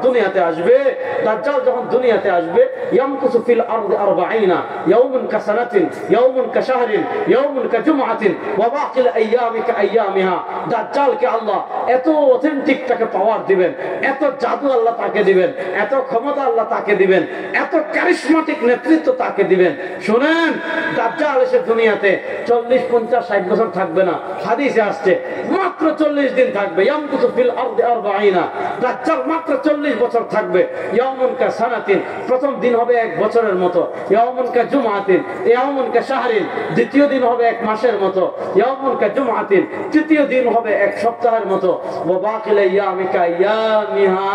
দুনিয়াতে আসবে ইয়ামকুসু ফিল আরদি 40 ইয়াওমান কাসানাতিন ইয়াওমান কাশাহরিন ইয়াওমান কাজুমআতিন ওয়া বাকিল আইয়ামি কাআইয়ামিহা। দাজ্জালকে আল্লাহ এত অথেন্টিক তাকে পাওয়ার দিবেন, এত জাদু আল্লাহ তাকে দিবেন, এত ক্ষমতা আল্লাহ তাকে দিবেন, এত ক্যারিশমাটিক নেতৃত্ব তাকে দিবেন। শুনেন, দাজ্জাল এসে দুনিয়াতে 40, 50, 60 বছর থাকবে না, হাদিসে আসছে মাত্র 40 দিন থাকবে। ইয়ামকুসু ফিল আরদি 40, দাজ্জাল মাত্র 40 বছর থাকবে। ইয়াওমুন কাসানাতিন, প্রথম দিন হবে 1 বছরের মতো। ইয়াওমুন কাজুমআতিন, ইয়াওমুন কাশাহরিন, দ্বিতীয় দিন হবে 1 মাসের মতো। ইয়াওমুন কাজুমআতিন, তৃতীয় দিন হবে 1 সপ্তাহের মতো। ওয়া বাকিল আইয়ামি কাআইয়ামিহা,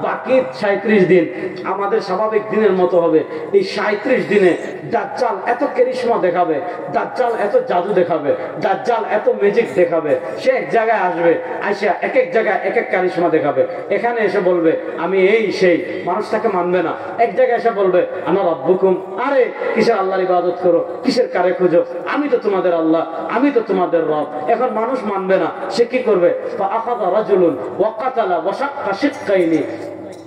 বাকি 37 দিন আমাদের স্বাভাবিক দিনের মতো হবে। এই 37 দিনে দাজ্জাল এত কারিশমা দেখাবে, দাজ্জাল এত জাদু দেখাবে, দাজ্জাল এত ম্যাজিক দেখাবে। সে এক জায়গায় আসবে, আইসা এক জায়গায় এক কারিশমা দেখাবে। এখানে এসে বলবে আমি এই সেই, মানুষ তাকে মানবে না। এক জায়গায় এসে বলবে আনা রাব্বুকুম, আরে কিসের আল্লাহর ইবাদত করো, কিসের কারে খুঁজো, আমি তো তোমাদের আল্লাহ, আমি তো তোমাদের রব। এখন মানুষ মানবে না, সে কি করবে? ফাআখাযা রাজুলুন ওয়া কাতালা ওয়া শাক্কা শিক্কাইনি,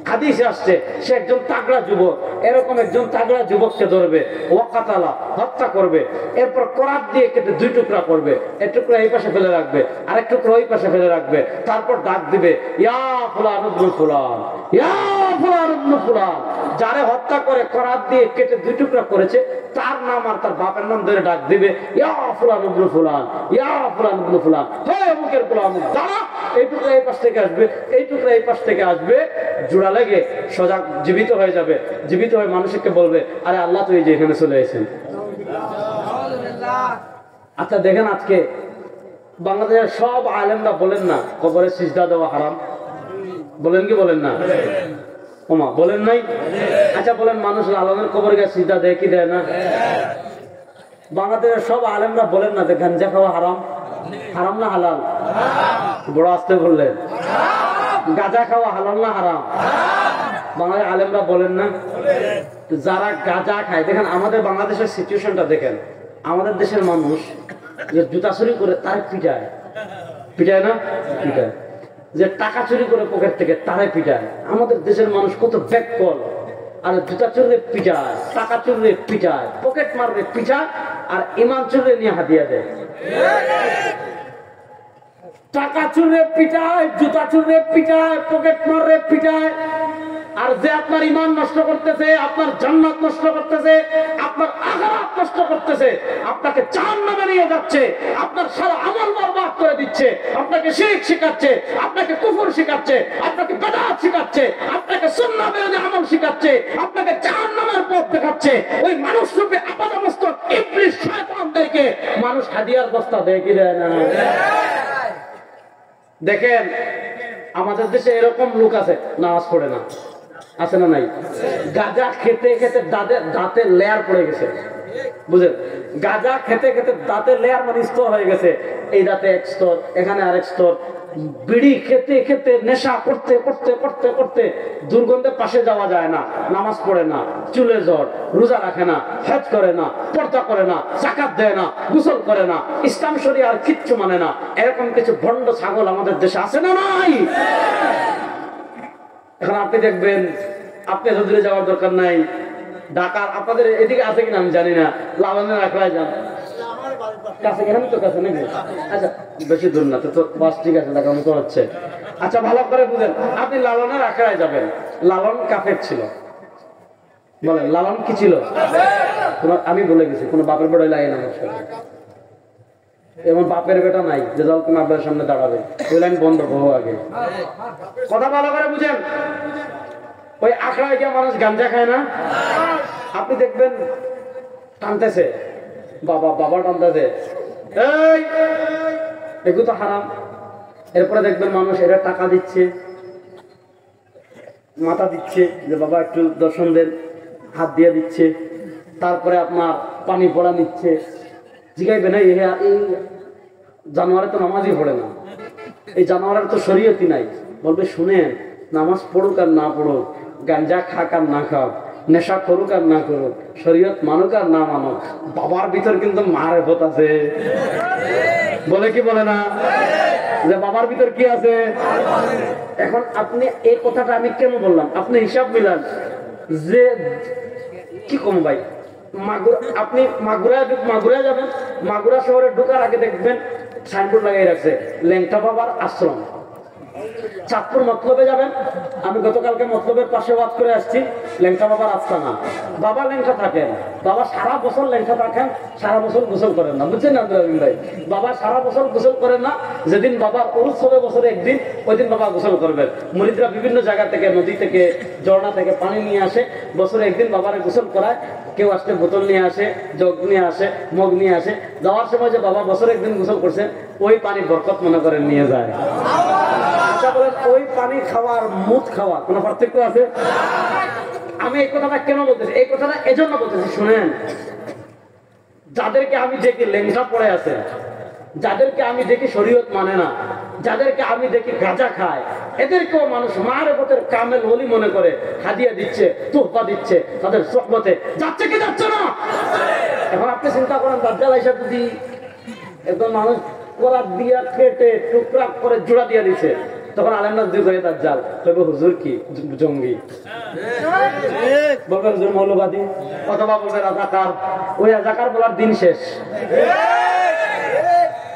হাদিসে আসছে সে একজন তাগড়া যুবক, এরকম একজন তাগড়া যুবককে ধরবে, ওয়াকাতালা হত্যা করবে, এরপর করাত দিয়ে কেটে 2 টুকরা করবে। এক টুকরা এই পাশে ফেলে রাখবে, আরেক টুকরা ওই পাশে ফেলে রাখবে। তারপর ডাক দিবে, ইয়া ফুলান ইবনে ফুলান, ইয়া ফুলান ইবনে ফুলান। যারে হত্যা করে করাত দিয়ে কেটে 2 টুকরা করেছে, তার নাম আর তার বাপের নাম ধরে ডাক দিবে, ইয়া ফুলান ইবনে ফুলান, ইয়া ফুলান ইবনে ফুলান, হে অমুকের ফুলান অমুক। দাঁড়া, এই টুকরা এই পাশ থেকে আসবে, এই টুকরা এই পাশ থেকে আসবে, জোড়া লেগে সোজা জীবিত হয়ে যাবে। জীবিত হয়ে মানুষকে বলবে, আরে আল্লাহ তো এই যে এখানে চলে এসেছেন। আচ্ছা দেখেন, আজকে বাংলাদেশের সব আলেমরা বলেন না কবরে সিজদা দেওয়া হারাম? বলেন কি বলেন না? ওমা বলেন নাই? আচ্ছা বলেন, মানুষ লালনের কবরে গিয়ে সিজদা দেয় কি দেয় না? বাংলাদেশের সব আলেমরা বলেন না যে গাঞ্জা খাওয়া হারাম? হারাম না হালাল? বড় আসতে বললেন। গাঁজা খাওয়া হালাল না হারাম? বাংলাদেশ আলেমরা বলেন না? যারা গাঁজা খায়, দেখেন আমাদের বাংলাদেশের সিচুয়েশনটা দেখেন, আমাদের দেশের মানুষ যে জুতা চুরি করে তারে পিটায়, পিটায় না? পিটায়। যে টাকা চুরি করে পকেট থেকে তারে পিটায়। আমাদের দেশের মানুষ কত ব্যাককল, আর জুতা চুরিয়ে পিটায়, টাকা চুরিয়ে পিটায়, পকেট মারবে পিটায়, আর ইমান চুরিয়ে নিয়ে হাতিয়া দেয়। টাকা চুরিয়ে পিটায়, জুতা চুরিয়ে পিটায়, পকেট মারবে পিটায়। আর যে আপনার ঈমান নষ্ট করতেছে, আপনার জান্নাত নষ্ট করতেছে, আপনার আখিরাত নষ্ট করতেছে, আপনাকে জাহান্নামে নিয়ে যাচ্ছে, আপনার সারা আমল বরবাদ করে দিচ্ছে, আপনাকে শিরক শিখাচ্ছে, আপনাকে কুফর শিখাচ্ছে, আপনাকে বিদআত শিখাচ্ছে, আপনাকে সুন্নাহ বিরোধী আমল শিখাচ্ছে, আপনাকে জাহান্নামের পথ দেখাচ্ছে, ওই মানুষ রূপে আপাদমস্তক ইবলিস শয়তানদেরকে মানুষ হাদিয়ার বস্তা দেয় কি দেয় না? দেখেন আমাদের দেশে এরকম লোক আছে, নামাজ পড়ে না, আছে না নাই? গাঁজা খেতে খেতে দাঁতে লেয়ার পড়ে গেছে, বুঝলেন? গাঁজা খেতে খেতে দাঁতের লেয়ার মানে স্তর হয়ে গেছে। এই দাঁতে 1 স্তর, এখানে আরেক স্তর, বিড়ি খেতে খেতে নেশা করতে করতে করতে করতে দুর্গন্ধের পাশে যাওয়া যায় না, নামাজ পড়ে না, চুলে জ্বর, রোজা রাখে না, হজ করে না, পর্দা করে না, যাকাত দেয় না, গোসল করে না, ইসলাম শরিয়ার কিচ্ছু মানে না, এরকম কিছু ভণ্ড ছাগল আমাদের দেশে আছে না নাই? এখন আপনি দেখবেন, আপনি হুজুরে যাওয়ার দরকার নাই, ঢাকার আপনাদের এদিকে আছে কিনা আমি জানি না, লালনের আখড়ায় যান, কাছে এখানে তো কাছে নাকি? আচ্ছা বেশি দূর না তো, বাস ঠিক আছে, দেখা মতো হচ্ছে। আচ্ছা ভালো করে বুঝেন, আপনি লালনের আখড়ায় যাবেন, লালন কাফের ছিল, বলেন লালন কি ছিল? আমি বলে গেছি, কোন বাপের বেটাই লাগে না আমার সাথে, এমন বাপের বেটা নাই যে যাও তুমি আপনার সামনে দাঁড়াবে, ওই লাইন বন্ধ বহু আগে। কথা ভালো করে বুঝেন, ওই আখড়ায় গিয়ে মানুষ গাঞ্জা খায় না? আপনি দেখবেন টানতেছে, বাবা টানতেছে, এই এগুলো তো হারাম। এরপরে দেখবেন মানুষ এরা টাকা দিচ্ছে, মাথা দিচ্ছে যে বাবা একটু দর্শন দেন, হাত দিয়ে দিচ্ছে, তারপরে আপনার পানি পড়া নিচ্ছে। জিগাইবে না, এই জানোয়ারে তো নামাজই পড়ে না, এই জানোয়ারের তো শরীয়তই নাই। বলবে শুনেন, নামাজ পড়ুক আর না পড়ুক, গাঞ্জা খাক আর না খাক, নেশা করুক আর না করুক, শরীয়ত মানুক আর না মানুক, বাবার ভিতর কিন্তু মারেফত আছে। বলে কি বলে না যে বাবার ভিতর কি আছে? এখন আপনি এই কথাটা আমি কেন বললাম, আপনি হিসাব মিলান যে কি কম ভাই, আপনি মাগুরা যাবেন, মাগুরা শহরে ঢোকার আগে দেখবেন সাইনবোর্ড লাগিয়ে রাখছে ল্যাংটা বাবার আশ্রম। চাঁদপুর মতলবে যাবেন, আমি গতকালকে মতলবের পাশে ওয়াজ করে আসছি, ল্যাংটা বাবার আস্তানা। বাবা ল্যাংটা থাকেন, বাবা সারা বছর ল্যাংটা থাকেন, সারা বছর গোসল করেন না, বুঝছেন না ভাই? বাবা সারা বছর গোসল করেন না, যেদিন বাবার উরুস হবে বছরে একদিন, ওই দিন বাবা গোসল করবেন। মুরিদরা বিভিন্ন জায়গা থেকে, নদী থেকে, ঝর্ণা থেকে পানি নিয়ে আসে, বছরে একদিন বাবারে গোসল করায়। কেউ আসলে বোতল নিয়ে আসে, জগ নিয়ে আসে, মগ নিয়ে আসে। যাওয়ার সময় যে বাবা বছরে একদিন গোসল করছেন, ওই পানি বরকত মনে করে নিয়ে যায়। আচ্ছা বলেন, ওই পানি খাওয়ার মুদ খাওয়া কোনো পার্থক্য আছে? আমি এই কথাটা কেন বলতেছি? এই কথাটা এজন্য বলতেছি, শুনেন, যাদেরকে আমি দেখি লেংটা পড়ে আছে, যাদেরকে আমি দেখি শরীয়ত মানে না, যাদেরকে আমি দেখি গাঁজা খায়, এদেরকেও মানুষ মারেফতের কামেল ওলি মনে করে হাদিয়া দিচ্ছে, তোহফা দিচ্ছে, তাদের সোহবতে যাচ্ছে কি যাচ্ছে না? এখন আপনি চিন্তা করেন, দাজ্জাল আইসা যদি একদম মানুষ কোরাত দিয়া কেটে টুকরা করে জোড়া দিয়া দিচ্ছে, তখন আলেমরা দুই করে দাজ্জাল, তবে হুজুর কি জঙ্গি, বলবে হুজুর মৌলবাদী, অথবা বলবে রাজাকার। ওই রাজাকার বলার দিন শেষ,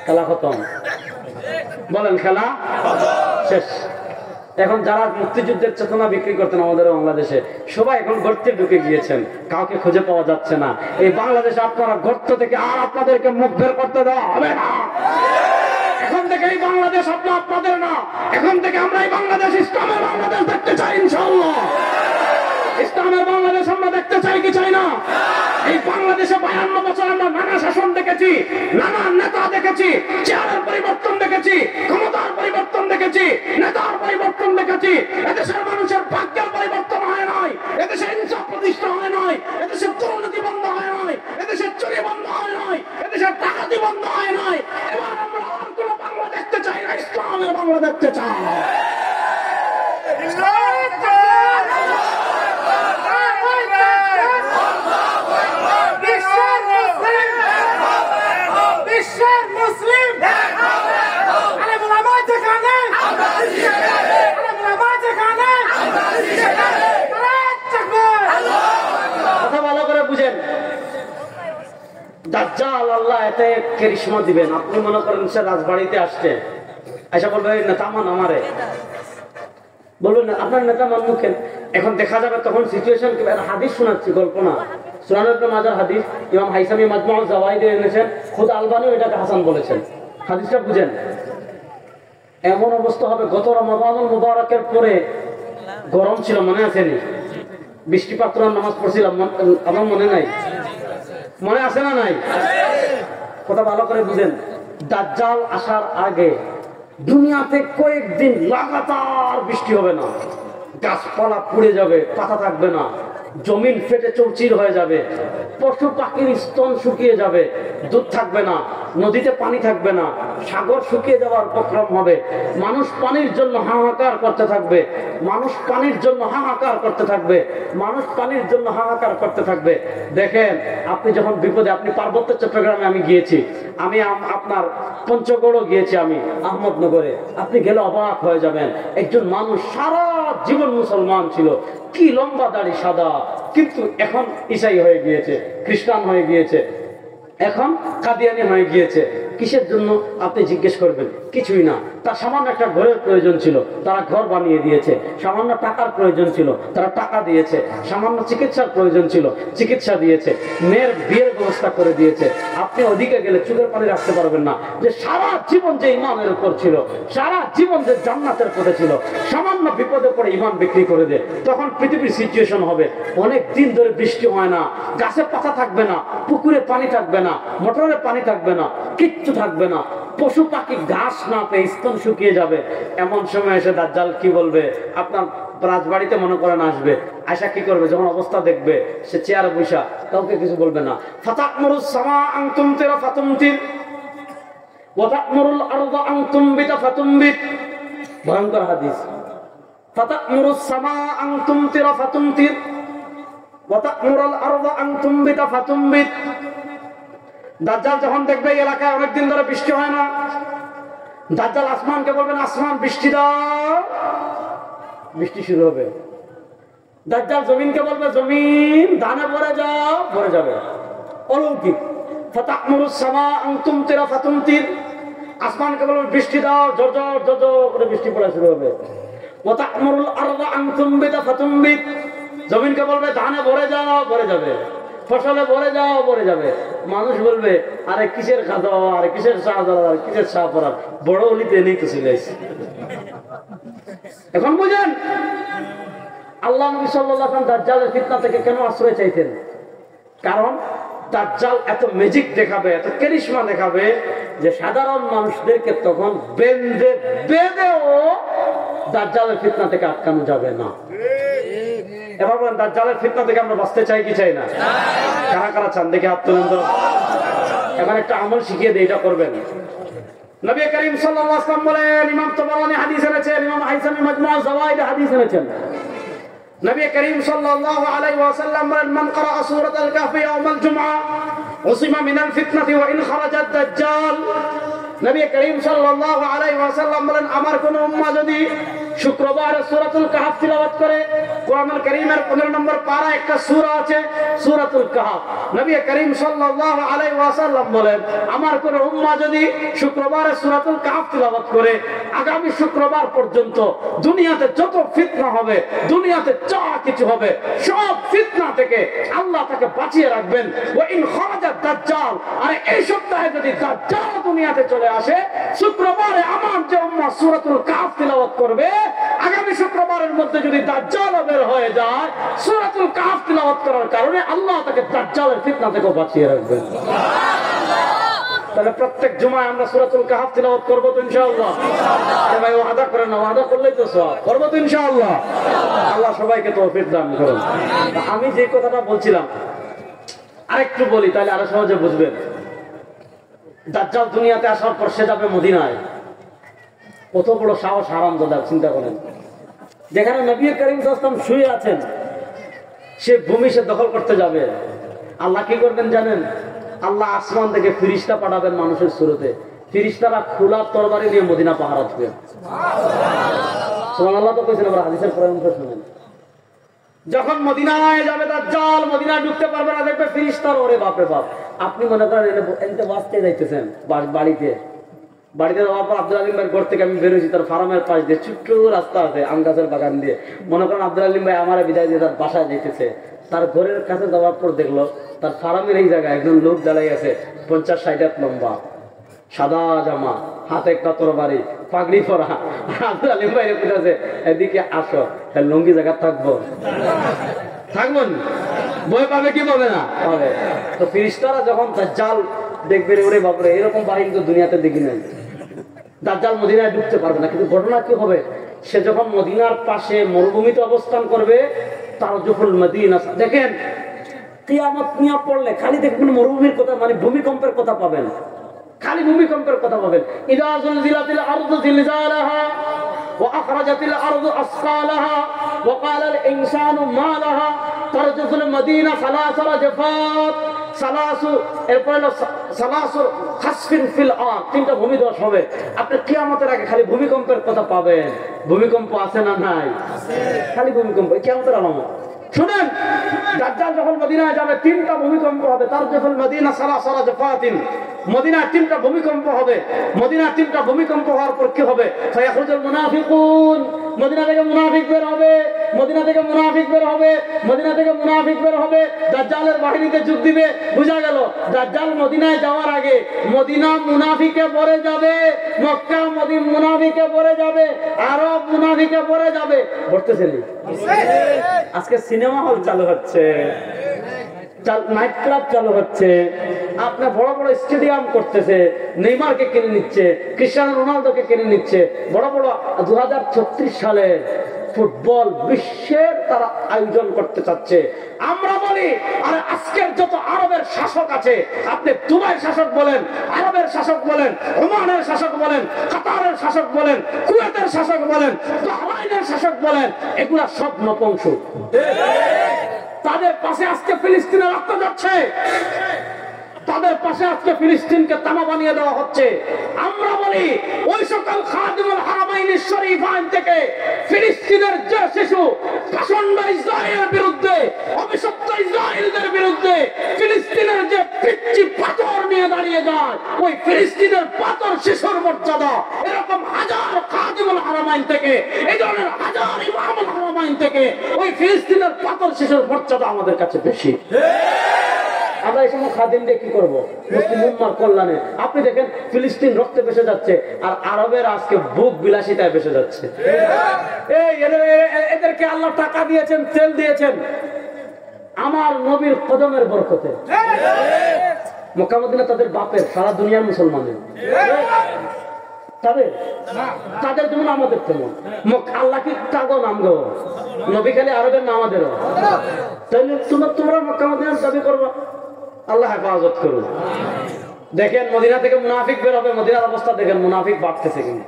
খেলা খতম। বলেন খেলা শেষ। এখন যারা মুক্তিযুদ্ধের চেতনা বিক্রি করতেন আমাদের বাংলাদেশে, সবাই এখন গর্তে ঢুকে গিয়েছেন, কাউকে খুঁজে পাওয়া যাচ্ছে না। এই বাংলাদেশে আপনারা গর্ত থেকে আর আপনাদেরকে মুখ বের করতে দেওয়া হবে না। এখন থেকে এই বাংলাদেশ আপনাদের না, এখন থেকে আমরা এই বাংলাদেশ ইসলামের বাংলাদেশ দেখতে চাই ইনশাআল্লাহ। ইসলামের বাংলাদেশ আমরা দেখতে চাই কি চাই না? এই বাংলাদেশে 52 বছর আমরা নানা শাসন দেখেছি, নানা নেতা দেখেছি, চেয়ারের পরিবর্তন দেখেছি, ক্ষমতার পরিবর্তন দেখেছি, নেতার পরিবর্তন দেখেছি। এদেশের মানুষের ভাগ্যের পরিবর্তন হয় নাই, এদেশে ইনসাফ প্রতিষ্ঠা হয় নাই, এদেশে দুর্নীতি বন্ধ হয় নাই, এদেশে চুরি বন্ধ হয় নাই, এদেশে ডাকাতি বন্ধ হয় নাই। এবার আমরা আর কোন বাংলা দেখতে চাই না, ইসলামের বাংলা দেখতে চাই। দাজ্জাল আল্লাহ এতে করিশ্মা দিবেন। আপনি মনে করেন সে রাজবাড়িতে আসছে, আচ্ছা বলবে নেতা মান আমারে, বলবেন না আপনার নেতা মান মুখেন। এখন দেখা যাবে তখন সিচুয়েশন কি। হাদিস শোনাচ্ছি, গল্প না, সুনান ইবনে মাজার হাদিস, ইমাম হাইসামি মাজমুউল জাওয়াইদে এনেছেন, খুদ আলবানিও এটাকে হাসান বলেছেন। হাদিসটা বুঝেন, এমন অবস্থা হবে, গত রমাদানুল মুবারকের পরে গরম ছিল, মনে আছে নি? বৃষ্টিপাত নামাজ পড়ছিলাম, আমার মনে নাই, মনে আছে না নাই? কথা ভালো করে বুঝেন, দাজ্জাল আসার আগে দুনিয়াতে কয়েকদিন লাগাতার বৃষ্টি হবে না, গাছপালা পুড়ে যাবে, পাতা থাকবে না, জমিন ফেটে চৌচির হয়ে যাবে, পশু পাখির স্তন শুকিয়ে যাবে, দুধ থাকবে না, নদীতে পানি থাকবে না, সাগর শুকিয়ে যাওয়ার উপক্রম হবে, মানুষ পানির জন্য হাহাকার করতে থাকবে, মানুষ পানির জন্য হাহাকার করতে থাকবে, মানুষ পানির জন্য হাহাকার করতে থাকবে। দেখেন আপনি যখন বিপদে, আপনি পার্বত্য চট্টগ্রামে আমি গিয়েছি, আমি আপনার পঞ্চগড়ও গিয়েছি, আমি আহমদনগরে, আপনি গেলে অবাক হয়ে যাবেন। একজন মানুষ সারা জীবন মুসলমান ছিল, কি লম্বা দাড়ি, সাদা, কিন্তু এখন ঈসাই হয়ে গিয়েছে, খ্রিস্টান হয়ে গিয়েছে, এখন কাদিয়ানি হয়ে গিয়েছে। কিসের জন্য আপনি জিজ্ঞেস করবেন? কিছুই না, তার সামান্য একটা ঘরের প্রয়োজন ছিল, তারা ঘর বানিয়ে দিয়েছে। সামান্য টাকার প্রয়োজন ছিল, তারা টাকা দিয়েছে। সামান্য চিকিৎসার প্রয়োজন ছিল, চিকিৎসা দিয়েছে। মেয়ের বিয়ের ব্যবস্থা করে দিয়েছে। আপনি ওদিকে গেলে চোখের পানি রাখতে পারবেন না যে সারা জীবন যে ইমানের উপর ছিল, সারা জীবন যে জান্নাতের পথে ছিল, সামান্য বিপদে পড়ে ইমান বিক্রি করে দেয়। তখন পৃথিবীর সিচুয়েশন হবে, অনেক দিন ধরে বৃষ্টি হয় না, গাছে পাতা থাকবে না, পুকুরে পানি থাকবে না, মোটরে পানি থাকবে না, কিচ্ছু থাকবে না, পশু পাখি ঘাস না পেয়ে স্তন শুকিয়ে যাবে। এমন সময় এসে দাজ্জাল কি বলবে? আপনার রাজবাড়িতে মনে করেন আসবে, আয়সা কি করবে? যখন অবস্থা দেখবে, সে চেয়ারে বসা, কাউকে কিছু বলবে না। ফাতাকমুরুস সামা আন তুমতিরা ফাতুমতির ওয়া তাকমুরুল আরদা আন তুমবিতা ফাতুমবিত। ভয়ঙ্কর হাদিস। ফাতাকমুরুস সামা আন তুমতিরা ফাতুমতির ওয়া তাকমুরুল আরদা আন তুমবিতা ফাতুমবিত। দাজ্জাল যখন দেখবে এই এলাকায় অনেকদিন ধরে বৃষ্টি হয় না, দাজ্জাল আসমানকে বলবেন, আসমান বৃষ্টি দাও, বৃষ্টি শুরু হবে। দাজ্জাল জমিনকে বলবে, জমিন ধানে ভরে যাও, ভরে যাবে। অলৌকিক। ফাতাকমুরুস সামা আন তুমতিরা ফাতুমতির। আসমানকে বলবে বৃষ্টি দাও, ঝরঝর ঝরঝর করে বৃষ্টি পড়া শুরু হবে। ওয়া তাকমুরুল আরদা আন তুমবিতা ফাতুমবিত। জমিনকে বলবে ধানে ভরে যাও, ভরে যাবে। ফসলে ভরে যাও, ভরে যাবে। মানুষ বলবে, আরে কিসের খাওয়া দাওয়া, আরে কিসের চা দাওয়া, কিসের চা পড়ার, বড় অলিতে নেই তো ছিল। এখন বুঝেন আল্লাহ নবী সাল্লাল্লাহু আলাইহি ওয়াসাল্লাম দাজ্জালের ফিতনা থেকে কেন আশ্রয় চাইতেন? কারণ দাজ্জাল এত ম্যাজিক দেখাবে, এত কারিশমা দেখাবে যে সাধারণ মানুষদেরকে তখন বেঁধে বেঁধেও দাজ্জালের ফিতনা থেকে আটকানো যাবে না। এবার বলেন, দাজ্জালের ফিতনা থেকে আমরা বাঁচতে চাই কি চাই না? কারা কারা চান দেখে হাত তুলেন তো। এখন একটা আমল শিখিয়ে দিয়ে এটা করবেন। নবী করিম সাল্লাল্লাহু আলাইহি ওয়াসাল্লাম বলেন, ইমাম তাবারানী হাদিস এনেছেন, ইমাম হাইসামি মাজমুআ যাওয়াইদ হাদিস এনেছেন। নবী করিম সাল্লাল্লাহু আলাইহি ওয়াসাল্লাম বলেন, মান ক্বারা সূরাতাল কাহফি ইয়াওমাল জুমআ উসিমা মিনাল ফিতনাতি ওয়া ইন খারাজাত দাজ্জাল। নবী করিম সাল্লাল্লাহু আলাইহি ওয়াসাল্লাম বলেন, আমার কোন উম্মাহ যদি শুক্রবার সূরাতুল কাহফ তিলাওয়াত করে, কোরআনুল কারীমের 15 নম্বর পারা একটা সূরা আছে সূরাতুল কাহফ। নবী করিম সাল্লাল্লাহু আলাইহি ওয়াসাল্লাম বলেন, আমার কোন উম্মাহ যদি শুক্রবার সূরাতুল কাহফ তিলাওয়াত করে, আগামী শুক্রবার পর্যন্ত দুনিয়াতে যত ফিতনা হবে, দুনিয়াতে যা কিছু হবে, সব ফিতনা থেকে আল্লাহ তাকে বাঁচিয়ে রাখবেন। ওয়া ইন খারাজাত দাজ্জাল, আর এই সপ্তাহে যদি দাজ্জাল দুনিয়াতে চলে আসে, শুক্রবারে আমার যে উম্মাহ সূরাতুল কাহফ তিলাওয়াত করবে, আগামী শুক্রবারের মধ্যে যদি দাজ্জাল বের হয়ে যায়, সূরাতুল কাহফ তিলাওয়াত করার কারণে আল্লাহ তাকে দাজ্জালের ফিতনা থেকে বাঁচিয়ে রাখবেন। তাহলে প্রত্যেক জুমায় আমরা সূরাতুল কাহফ তিলাওয়াত করব তো ইনশাআল্লাহ। ভাই ওয়াদা করেন না, ওয়াদা করলেই তো সওয়াব, করব তো ইনশাআল্লাহ। আল্লাহ সবাইকে তৌফিক দান করুন। আমি যে কথাটা বলছিলাম আরেকটু বলি, তাহলে আরো সহজে বুঝবেন। দাজ্জাল দুনিয়াতে আসার পর সে যাবে মদিনায়। কত বড় সাহস হারামজাদা, চিন্তা করেন। যেখানে নবী করিম সাল্লাল্লাহু আলাইহি ওয়াসাল্লাম শুয়ে আছেন, সে ভূমি সে দখল করতে যাবে। আল্লাহ কি করবেন জানেন? আল্লাহ আসমান থেকে ফেরেশতা পাঠাবেন মানুষের সুরতে। ফেরেশতারা খোলা তরবারি নিয়ে মদিনা পাহারা দিবে। সুবহানাল্লাহ তো কইছেন, আমরা হাদিসের কোরআন শুনেন। যখন মদিনায় যাবে দাজ্জাল, মদিনায় ঢুকতে পারবে না, দেখবে ফেরেশতার, ওরে বাপ রে বাপ। আপনি মনে করেন এনতে বাঁচতে যাইতেছেন বাড়িতে যাওয়ার পর আব্দুল আলিম ভাইয়ের ঘর থেকে আমি বেরোছি, তার ফার্মের পাশ দিয়ে ছোট্ট রাস্তা আছে, আম গাছের বাগান দিয়ে। মনে করেন আব্দুল আলিম ভাই আমার বিদায় দিয়ে তার বাসায় যেতেছে। তার ঘরের কাছে যাওয়ার পর দেখলো তার ফার্মের এই জায়গায় একজন লোক দাঁড়াই আছে, 50-60 হাত লম্বা, সাদা জামা, হাতে একটা তরবারি, পাগড়ি পরা। আব্দুল আলিম ভাই আছে, এদিকে আসো, লঙ্গি জায়গা থাকবো থাকবেন, ভয় পাবে কি পাবে না পাবে। তো ফেরেশতারা যখন দাজ্জাল দেখবে, ওরে বাপরে, এরকম বাহিনী তো দুনিয়াতে দেখি নাই। দাজ্জাল মদিনায় ঢুকতে পারবে না। কিন্তু ঘটনা কি হবে? সে যখন মদিনার পাশে মরুভূমিতে অবস্থান করবে, তারজুফুল মদিনা, দেখেন কিয়ামত নিয়ে পড়লে খালি দেখবেন মরুভূমির কথা, মানে ভূমিকম্পের কথা পাবেন, খালি ভূমিকম্পের কথা পাবেন। ইযা যুলজিলাতিল আরদু জিলজালাহা ওয়া আখরাজাতিল আরদু আসকালাহা ওয়া ক্বালাল ইনসানু মা লাহা তারজুফুল মাদিনা সালাসা রাজফাত সালাসু, এরপর হলো সালাসু খাসফিন ফিল আরদ, তিনটা ভূমিধস হবে। আপনি কিয়ামতের আগে খালি ভূমিকম্পের কথা পাবেন। ভূমিকম্প আছে না নাই? আছে, খালি ভূমিকম্প। কিয়ামতের আলামত শুনেন, দাজ্জাল যখন মদিনায় যাবে তিনটা ভূমিকম্প হবে। তারজুফুল মাদিনা সালাসা রাজফাতিন, মদিনায় তিনটা ভূমিকম্প হবে। মদিনায় তিনটা ভূমিকম্প হওয়ার পর কি হবে? ফায়াখরুজুল মুনাফিকুন, মদিনা থেকে মুনাফিক বের হবে, মদিনা থেকে মুনাফিক বের হবে, মদিনা থেকে মুনাফিক বের হবে, দাজ্জালের বাহিনীতে যোগ দিবে। বুঝা গেল, দাজ্জাল মদিনায় যাওয়ার আগে মদিনা মুনাফিকে ভরে যাবে, মক্কা মুনাফিকে ভরে যাবে, আরব মুনাফিকে ভরে যাবে। পড়তেছেন? আজকে সিনেমা হল চালু হচ্ছে, নাইট ক্লাব চালু হচ্ছে, আপনার বড় বড় স্টেডিয়াম করতেছে, নেইমারকে কিনে নিচ্ছে, ক্রিস্টিয়ানো রোনালদোকে কিনে নিচ্ছে, বড় বড় 2036 সালে ফুটবল বিশ্বের তারা আয়োজন করতে চাচ্ছে। আমরা বলি, আরে আজকের যত আরবের শাসক আছে, আপনি দুবাই শাসক বলেন, আরবের শাসক বলেন, ওমানের শাসক বলেন, কাতারের শাসক বলেন, কুয়েতের শাসক বলেন, বাহরাইনের শাসক বলেন, এগুলা সব নপুংসক। তাদের পাশে আজকে ফিলিস্তিনে রক্ত যাচ্ছে, তাদের পাশে আজকে ফিলিস্তিনকে তামা বানিয়ে দেওয়া হচ্ছে। আমরা বলি, ওই সকল খাদিমুল হারামাইন শরীফাইন থেকে ফিলিস্তিনের যে শিশু প্রচন্ড ইসরায়েলের বিরুদ্ধে, অভিশপ্ত ইসরায়েলদের বিরুদ্ধে ফিলিস্তিনের যে পিচ্চি পাথর নিয়ে দাঁড়িয়ে যায়, ওই ফিলিস্তিনের পাথর শিশুর মর্যাদা। এরকম হাজার খাদিমুল হারামাইন থেকে, এই ধরনের হাজার ইমামুল হারামাইন থেকে ওই ফিলিস্তিনের পাথর শিশুর মর্যাদা আমাদের কাছে বেশি। আমরা এই সময় খাদিম দিয়ে কি করবো? মুসলিম উম্মার কল্যাণে। আপনি দেখেন ফিলিস্তিন রক্তে ভেসে যাচ্ছে, আর আরবের আজকে বুক বিলাসিতায় ভেসে যাচ্ছে। এদেরকে আল্লাহ টাকা দিয়েছেন, তেল দিয়েছেন আমার নবীর কদমের বরকতে। মক্কা মদিনা তাদের বাপের, সারা দুনিয়ার মুসলমানের তাদের যেমন আমাদের তেমন। আল্লাহ কি কাগো নাম গো? নবী খালি আরবের না আমাদেরও? তাহলে তোমরা মক্কা মদিনার দাবি করবো? আল্লাহ হেফাজত করুন। দেখেন মদিনা থেকে মুনাফিক বের হবে, মদিনার অবস্থা দেখেন, মুনাফিক বাড়তেছে কিনা?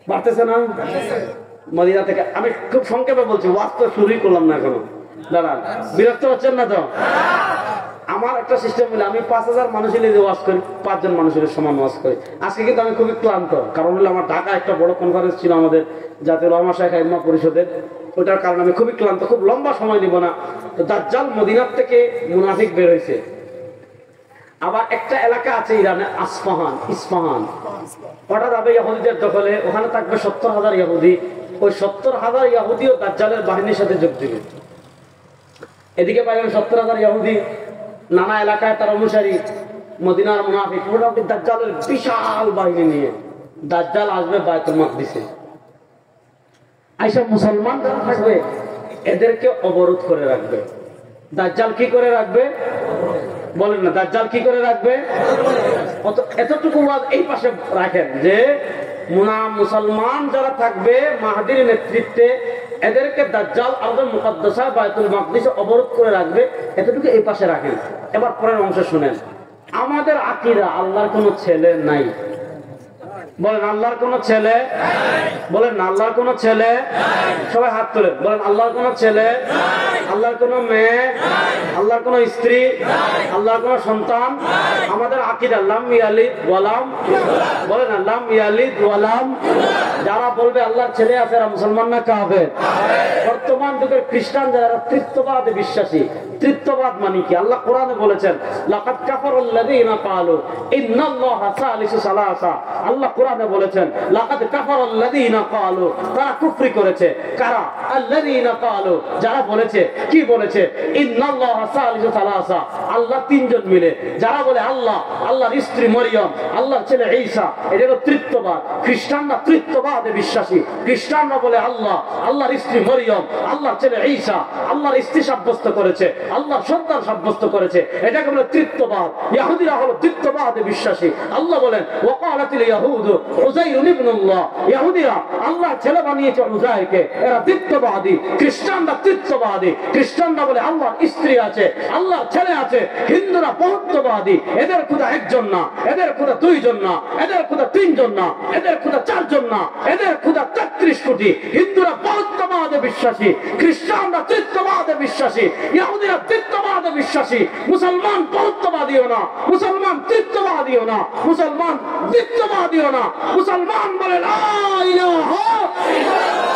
বাড়তেছে না? মদিনা থেকে আমি খুব সংক্ষেপে বলছি, ওয়াজ তো শুরুই করলাম না এখনো। দাঁড়ান, বিরক্ত হচ্ছেন না তো? আমার একটা সিস্টেম হলো, আমি 5000 মানুষের যে ওয়াজ করি, 5 জন মানুষের সমান ওয়াজ করি। আজকে কিন্তু আমি খুবই ক্লান্ত, কারণ হলো আমার ঢাকা একটা বড় কনফারেন্স ছিল আমাদের জাতীয় উলামা শাইখ ইলমা পরিষদের। ওটার কারণে আমি খুবই ক্লান্ত, খুব লম্বা সময় নিব না। তো দাজ্জাল মদিনার থেকে মুনাফিক বের হয়েছে। আবার একটা এলাকা আছে ইরানে, ইস্পাহান, ওটা যাবে ইহুদিদের দখলে। ওখানে থাকবে 70,000 ইহুদি। ওই 70,000 ইহুদিও দাজ্জালের বাহিনীর সাথে যোগ দিবে। এদিকে পাইবেন 70,000 ইহুদি, নানা এলাকায় তার অনুসারী, মদিনার মুনাফিক, মোটামুটি দাজ্জালের বিশাল বাহিনী নিয়ে দাজ্জাল আসবে বায়তুল মাকদিসে। আইসা মুসলমান যারা থাকবে এদেরকে অবরোধ করে রাখবে। দাজ্জাল কি করে রাখবে বলেন না? দাজ্জাল কি করে রাখবে? এতটুকু এই পাশে রাখেন যে মুসলমান যারা থাকবে মাহদির নেতৃত্বে, এদেরকে দাজ্জাল আরবে মুকাদ্দাসা বায়তুল মাকদিসে অবরোধ করে রাখবে। এতটুকু এই পাশে রাখেন। এবার পরের অংশ শুনেন। আমাদের আকীদা আল্লাহর কোনো ছেলে নাই। বলেন আল্লাহর কোনো ছেলে? বলেন না আল্লাহর কোনো ছেলে? সবাই হাত তোলেন, বলেন আল্লাহর কোনো ছেলে, আল্লাহর কোনো মেয়ে, আল্লাহর কোনো স্ত্রী, আল্লাহর কোনো সন্তান। আমাদের আকীদা লাম ইয়ালিদ ওয়ালাম, বলেন লাম ইয়ালিদ ওয়ালাম। যারা বলবে আল্লাহর ছেলে আছে এরা মুসলমান না কাফের? বর্তমান যুগের খ্রিস্টান যারা তৃত্ববাদে বিশ্বাসী। তৃত্ববাদ মানে কি? আল্লাহ কোরআনে বলেছেন লাকাদ কাফারাল্লাযীনা ক্বালু ইন্নাল্লাহা সালিসু সালাসা। আল্লাহ কোরআনে বলেছেন লাকাদ কাফারাল্লাযীনা ক্বালু, তারা কুফরি করেছে। কারা? আল্লাযীনা ক্বালু, যারা বলেছে। কি বলেছে? ইন্নাল্লাহা সালিসু সালাসা, আল্লাহ তিনজন মিলে। যারা বলে আল্লাহ, আল্লাহর স্ত্রী মরিয়ম, আল্লাহর ছেলে ঈসা, এটা হলো তৃত্ববাদ। খ্রিস্টানরা তৃত্ববাদে বিশ্বাসী। খ্রিস্টানরা বলে আল্লাহ, আল্লাহর স্ত্রী মরিয়ম, আল্লাহর ছেলে ঈসা, আল্লাহর স্ত্রী সাব্যস্ত করেছে, আল্লাহর সন্তান সাব্যস্ত করেছে। এটাকে বলে তৃত্ববাদ। ইহুদিরা হলো তৃত্ববাদে বিশ্বাসী। আল্লাহ বলেন ওয়াকালাতিল ইয়াহুদু উযাইর ইবনুল্লাহ, ইহুদিরা আল্লাহর ছেলে বানিয়েছে উযাইরকে, এরা তৃত্ব তৃত্ববাদী, খ্রিস্টানরা তৃত্ববাদী। খ্রিস্টানরা বলে আল্লাহর স্ত্রী আছে, আল্লাহর ছেলে আছে। হিন্দুরা বহুত্ববাদী, এদের খোদা একজন না, এদের খোদা দুইজন না, এদের খোদা তিনজন না, এদের খোদা চারজন না, এদের খোদা 33 কোটি। হিন্দুরা বহুত্ববাদে বিশ্বাসী, খ্রিস্টানরা তৃত্ববাদে বিশ্বাসী, ইহুদিরা তৃত্ববাদে বিশ্বাসী। মুসলমান বহুত্ববাদীও না, মুসলমান তৃত্ববাদীও না, মুসলমান তৃত্ববাদীও না। মুসলমান বলে লা ইলাহা ইল্লাল্লাহ,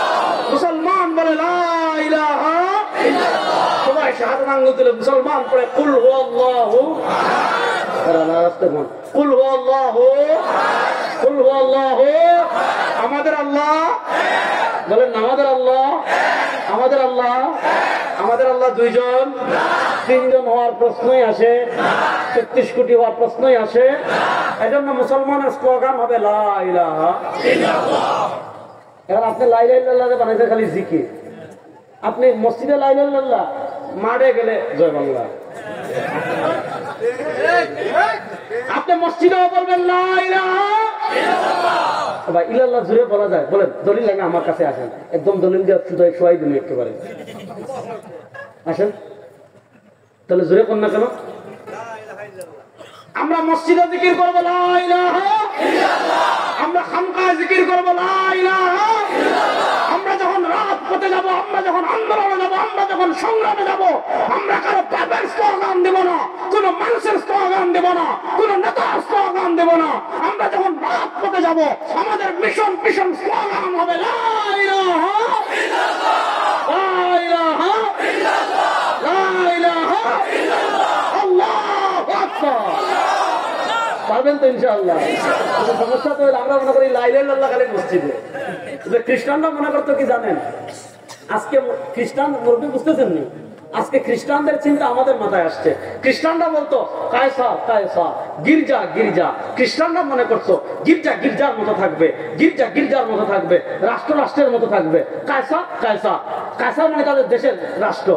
মুসলমান বলে লা ইলাহা ইল্লাল্লাহ। সবাই শাহাদাত আঙ্গুল তুলে মুসলমান পড়ে কুল হুয়াল্লাহু আহাদ, কুল হুয়াল্লাহু, কুল হুয়াল্লাহু। আমাদের আল্লাহ বলেন, আমাদের আল্লাহ, আমাদের আল্লাহ, আমাদের আল্লাহ দুইজন, তিনজন হওয়ার প্রশ্নই আসে, 33 কোটি হওয়ার প্রশ্নই আসে। এজন্য মুসলমানের স্লোগান হবে লা ইলাহা ইল্লাল্লাহ। এখন আপনি লা ইলাহা ইল্লাল্লাহ বানাইতে খালি জিকির, আপনি মসজিদে লা ইলাহা ইল্লাল্লাহ, মাঠে গেলে জয় বাংলা। আপনি মসজিদেও বলবেন লা ইলাহা ইল্লাল্লাহ। ভাই ইল্লাল্লাহ জুড়ে বলা যায়? বলেন, দলিল লাগে আমার কাছে আসেন, একদম দলিল দিয়ে শোয়াই দিন একেবারে। আসেন তাহলে জোরে কোন না কেন? আমরা মসজিদে জিকির করবো লা ইলাহা ইল্লাল্লাহ, আমরা খানকায় জিকির করবো লা ইলাহা ইল্লাল্লাহ। আমরা যখন রাজপথে যাব, আমরা যখন আন্দোলনে যাব, আমরা যখন সংগ্রামে যাব, আমরা কারো পাপের স্লোগান দেব না, কোন মানুষের স্লোগান দেব না, কোন নেতার স্লোগান দেব না। আমরা যখন রাজপথে যাব, আমাদের মিশন মিশন স্লোগান হবে লা ইলাহা ইল্লাল্লাহ, লা ইলাহা ইল্লাল্লাহ, লা ইলাহা ইল্লাল্লাহ, আল্লাহু আকবার। পারবেন তো ইনশাআল্লাহ? সমস্যা তো হলো আমরা মনে করি লা ইলাহা ইল্লাল্লাহ খালি মসজিদে। খ্রিস্টানরা মনে করতো কি জানেন? আজকে খ্রিস্টান মুরব্বি বুঝতেছেন নি, আজকে খ্রিস্টানদের চিন্তা আমাদের মাথায় আসছে। খ্রিস্টানরা বলতো কায়সার কায়সার, গির্জা গির্জা। খ্রিস্টানরা মনে করতো গির্জা গির্জার মতো থাকবে, গির্জা গির্জার মতো থাকবে, রাষ্ট্র রাষ্ট্রের মতো থাকবে। কায়সার কায়সার, কায়সার মানে তাদের দেশের রাষ্ট্র।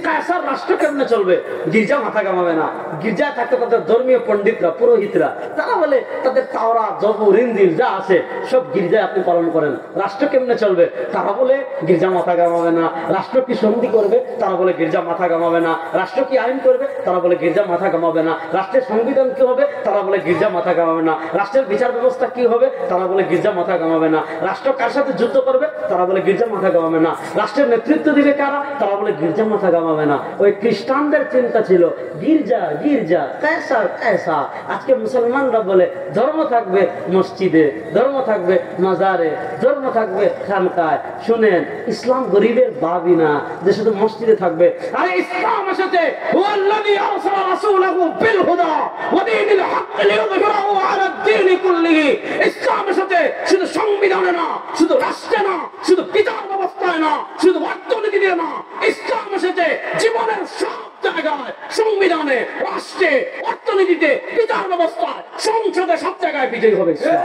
কায়সার রাষ্ট্র কেমনে চলবে? গির্জা মাথা কামাবে না। গির্জায় থাকতে তাদের ধর্মীয় পণ্ডিতরা, পুরোহিতরা, তারা বলে তাদের তাওরা জবুর ইনজিল যা আছে সব গির্জায় আপনি পালন করেন, রাষ্ট্র কেমনে চলবে? তারা বলে গির্জা মাথা কামাবে না। রাষ্ট্র কি সন্ধি করবে? তারা বলে গির্জা মাথা কামাবে না। রাষ্ট্র কি আইন করবে? তারা বলে গির্জা মাথা কামাবে না। রাষ্ট্রের সংবিধান কি হবে? তারা বলে গির্জা মাথা কামাবে না। রাষ্ট্রের বিচার ব্যবস্থা কি হবে? তারা বলে গির্জা মাথা কামাবে না। রাষ্ট্র কার সাথে যুদ্ধ করবে? তারা বলে গির্জা মাথা কামাবে না। রাষ্ট্রের নেতৃত্ব দিবে কারা? তারা বলে গির্জা মাথা কামাবে না। ওই খ্রিস্টানদের চিন্তা ছিল গির্জা গির্জা, কায়সার কায়সার। আজকে মুসলমানরা বলে ধর্ম থাকবে মসজিদে, ধর্ম থাকবে মাজারে, ধর্ম থাকবে খানকায়। শুনেন, ইসলাম গরিবের বাবি না যে শুধু মসজিদে থাকবে। আরে ইসলাম এসেছে হুয়াল্লাযী আরসালা রাসূলাহু বিল হুদা ওয়া দীনিল হক লিইয়ুযহিরাহু আলা দ্বীনি কুল্লিহি। ইসলাম এসেছে শুধু সংবিধানে না, শুধু রাষ্ট্রে না, শুধু বিচার ব্যবস্থায় না, শুধু অর্থনীতিতে না। ইসলাম এসেছে জীবনের সব জায়গায়, সংবিধানে, রাষ্ট্রে, অর্থনীতিতে, বিচার ব্যবস্থায়, সংসদে, সব জায়গায় বিজয়ী হবে ইসলাম।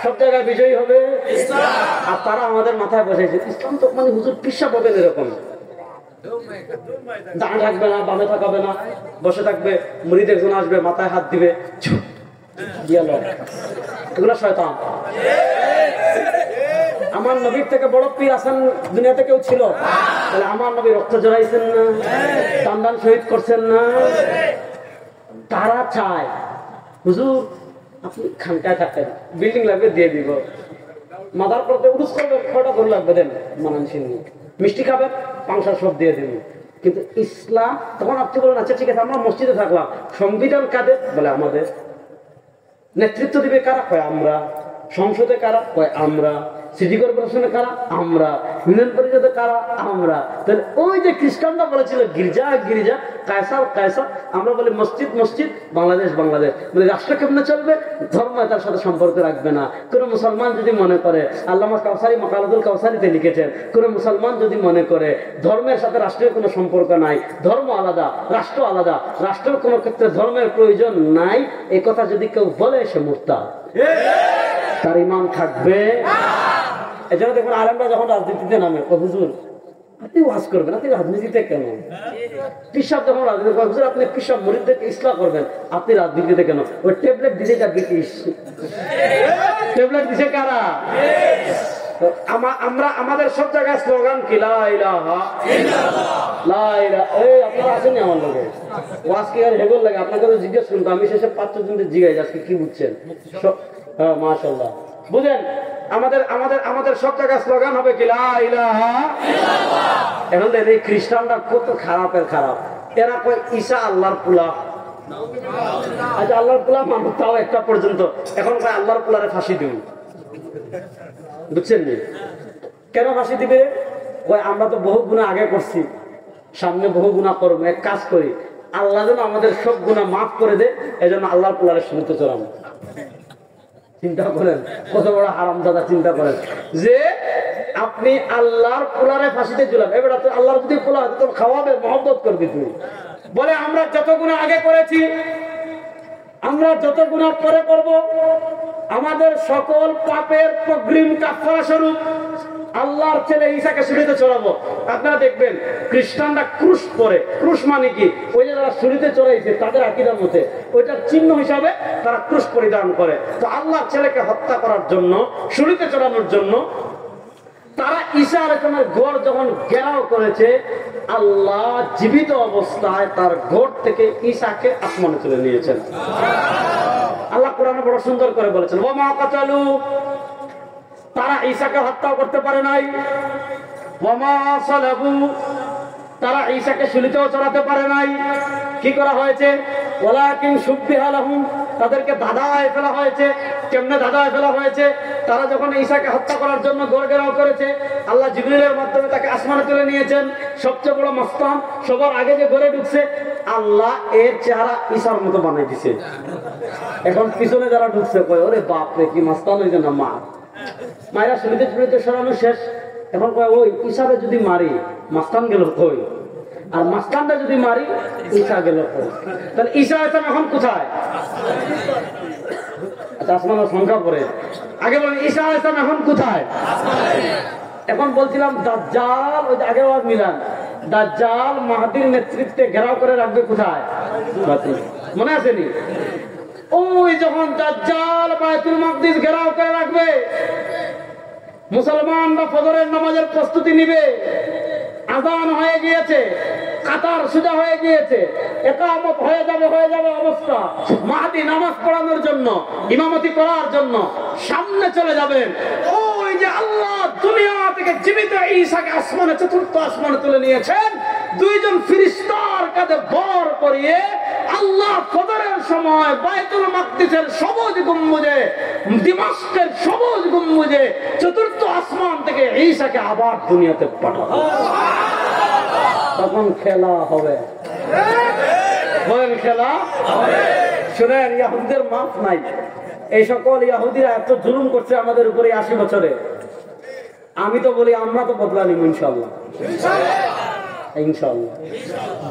সব জায়গায় বিজয়ী হবে ইসলাম। আর তারা আমাদের মাথায় বসেছে ইসলাম তো মানে হুজুর পিসা পাবেন এরকম, ডান থাকবে না, বামে থাকাবে না, বসে থাকবে, মুরিদ একজন আসবে, মাথায় হাত দিবে, এগুলো শয়তান। আমার নবীর থেকে বড় পীর আছেন দুনিয়াতে কেউ ছিল? তাহলে আমার নবী রক্ত জড়াইছেন না, দান দান শহীদ করছেন না? তারা চায় হুজুর আপনি খানকায় থাকেন, বিল্ডিং লাগবে দিয়ে দিব, মাদার করতে উড়ুস করবেন, কয়টা ঘর লাগবে দেন, মানানসিন মিষ্টি খাবেন, পাংশা সব দিয়ে দেব। কিন্তু ইসলাম তখন আপনি বলেন আচ্ছা ঠিক আছে আমরা মসজিদে থাকলাম, সংবিধান কাদের? বলে আমাদের। নেতৃত্ব দিবে কারা? কয় আমরা। সংসদে কারা? কয় আমরা। সিটি কর্পোরেশনে কারা? আমরা। ইউনিয়ন পরিষদে কারা? আমরা। তাহলে ওই যে খ্রিস্টানরা বলেছিল গির্জা গির্জা, কায়সার কায়সার, আমরা বলি মসজিদ মসজিদ, বাংলাদেশ বাংলাদেশ। মানে রাষ্ট্র কেমনে চলবে? ধর্ম তার সাথে সম্পর্ক রাখবে না। কোন মুসলমান যদি মনে করে, আল্লামা কাউসারি মাকালাতুল কাউসারিতে লিখেছেন, কোন মুসলমান যদি মনে করে ধর্মের সাথে রাষ্ট্রের কোনো সম্পর্ক নাই, ধর্ম আলাদা, রাষ্ট্র আলাদা, রাষ্ট্রের কোনো ক্ষেত্রে ধর্মের প্রয়োজন নাই, এই কথা যদি কেউ বলে সে মুরতাদ, তার ঈমান থাকবে। এজন্য দেখুন আলেমরা যখন রাজনীতিতে নামে, হুজুর আপনি ওয়াজ করবেন, আপনি রাজনীতিতে কেন? পিসাব যখন রাজনীতি করেন, হুজুর আপনি পিসাব মুরিদদেরকে ইসলাহ করবেন, আপনি রাজনীতিতে কেন? ওই ট্যাবলেট দিছে কার? ব্রিটিশ ট্যাবলেট দিছে কারা? আমরা আমাদের সব জায়গায় স্লোগান কি লা ইলাহা ইল্লাল্লাহ, লা ইলাহা। এই আপনারা আসেননি আমার লগে ওয়াজ কি আর হেগল লাগে? আপনাকে তো জিজ্ঞেস করুন, আমি শেষে 5 জনকে জিজ্ঞাসা আজকে কি বুঝছেন। হ্যাঁ মাশাআল্লাহ, বুঝেন। আমাদের আমাদের আমাদের সব জায়গায় স্লোগান হবে কি লা ইলাহা ইল্লাল্লাহ। এখন দেখেন এই খ্রিস্টানরা কত খারাপের খারাপ। এরা কয় ঈসা আল্লাহর পুলা। আচ্ছা আল্লাহর পুলা মানুষ তাও একটা পর্যন্ত, এখন কয় আল্লাহর পুলারে ফাঁসি দিন। বুঝছেন নি কেন ফাঁসি দিবে? কয় আমরা তো বহু গুনাহ আগে করছি, সামনে বহু গুনাহ করবো, এক কাজ করি আল্লাহ যেন আমাদের সব গুনাহ মাফ করে দে, এজন্য আল্লাহর পুলারে শুনতে চলাম। চিন্তা করেন কত বড় হারামজাদা। চিন্তা করেন যে আপনি আল্লাহর পুলারে ফাঁসিতে ঝুলাম। এবার তো আল্লাহর যদি পোলা তোর খাওয়াবে, মহব্বত করবি তুই। বলে আমরা যত গুনাহ আগে করেছি, আমরা যত গুনাহ পরে করব, আমাদের সকল পাপের অগ্রিম কাফারা স্বরূপ আল্লাহর ছেলে ঈসাকে শুলিতে চড়াবো। আপনারা দেখবেন খ্রিস্টানরা ক্রুশ পরে। ক্রুশ মানে কি? ওই যে যারা শুলিতে চড়াইছে তাদের আকীদার মতে ওইটার চিহ্ন হিসাবে তারা ক্রুশ পরিধান করে। তো আল্লাহর ছেলেকে হত্যা করার জন্য, শুলিতে চড়ানোর জন্য তারা ঈসা আলাইহিসসালামের ঘর যখন ঘেরাও করেছে, আল্লাহ জীবিত অবস্থায় তার ঘর থেকে ঈসাকে আসমানে তুলে নিয়েছেন। আল্লাহ কোরআনে বড় সুন্দর করে বলেছেন, ওয়া মা কাতালু, তারা ঈসাকে হত্যা করতে পারে নাই। ওয়া মা সালাবু, তারা ঈসাকে শুলিতেও চড়াতে পারে নাই। কি করা হয়েছে? ওয়ালাকিন শুব্বিহা লাহুম, তাদেরকে ধাঁধায় ফেলা হয়েছে। কেমনে ধাঁধায় ফেলা হয়েছে? তারা যখন ঈসাকে হত্যা করার জন্য ঘর ঘেরাও করেছে, আল্লাহ জিবরিলের মাধ্যমে তাকে আসমানে তুলে নিয়েছেন। সবচেয়ে বড় মাস্তান, সবার আগে যে ঘরে ঢুকছে, আল্লাহ এর চেহারা ঈসার মতো বানাই দিছে। এখন পিছনে যারা ঢুকছে কয় ওরে বাপ রে, কি মাস্তান হয়েছে না। মায়েরা শুলিতে শুলিতে সরানো শেষ। এখন কয় ওই ঈসারে যদি মারি, মাস্তান গেল কই? আর মাস্তানটা যদি মারি, ঈসা গেল কই? তাহলে ঈসা আলাইহিস এখন কোথায়? আচ্ছা আসমানের সংখ্যা পড়ে আগে বলেন ঈসা আলাইহিস এখন কোথায়? এখন বলছিলাম দাজ্জাল, ওই যে আগের ওয়াজ মিলান, দাজ্জাল মাহদীর নেতৃত্বে ঘেরাও করে রাখবে কোথায়? মনে আসেনি? ওই যখন দাজ্জাল বায়তুল মাকদিস ঘেরাও করে রাখবে, মুসলমানরা ফজরের নামাজের প্রস্তুতি নিবে। আযান হয়ে গিয়েছে, কাতার সোজা হয়ে গিয়েছে, ইকামত হয়ে যাবে অবস্থা। মাহদী নামাজ পড়ানোর জন্য, ইমামতি করার জন্য সামনে চলে যাবেন। ওই যে আল্লাহ দুনিয়া থেকে জীবিত ঈসাকে আসমানে, চতুর্থ আসমানে তুলে নিয়েছেন। দুইজন ফেরেশতার কাঁধে ভর করিয়ে আল্লাহ ফজরের সময় বায়তুল মাকদিসের সবুজ গম্বুজে, দিমাশকের সবুজ গম্বুজে চতুর্থ আসমান থেকে ঈসাকে আবার দুনিয়াতে পাঠাবে। তখন খেলা হবে। বলেন খেলা হবে। শুনেন, ইহুদিদের মাফ নাই। এই সকল ইহুদিরা এত জুলুম করছে আমাদের উপরে 80 বছরে। আমি তো বলি আমরা তো বদলা নিব ইনশাআল্লাহ, ইনশাআল্লাহ।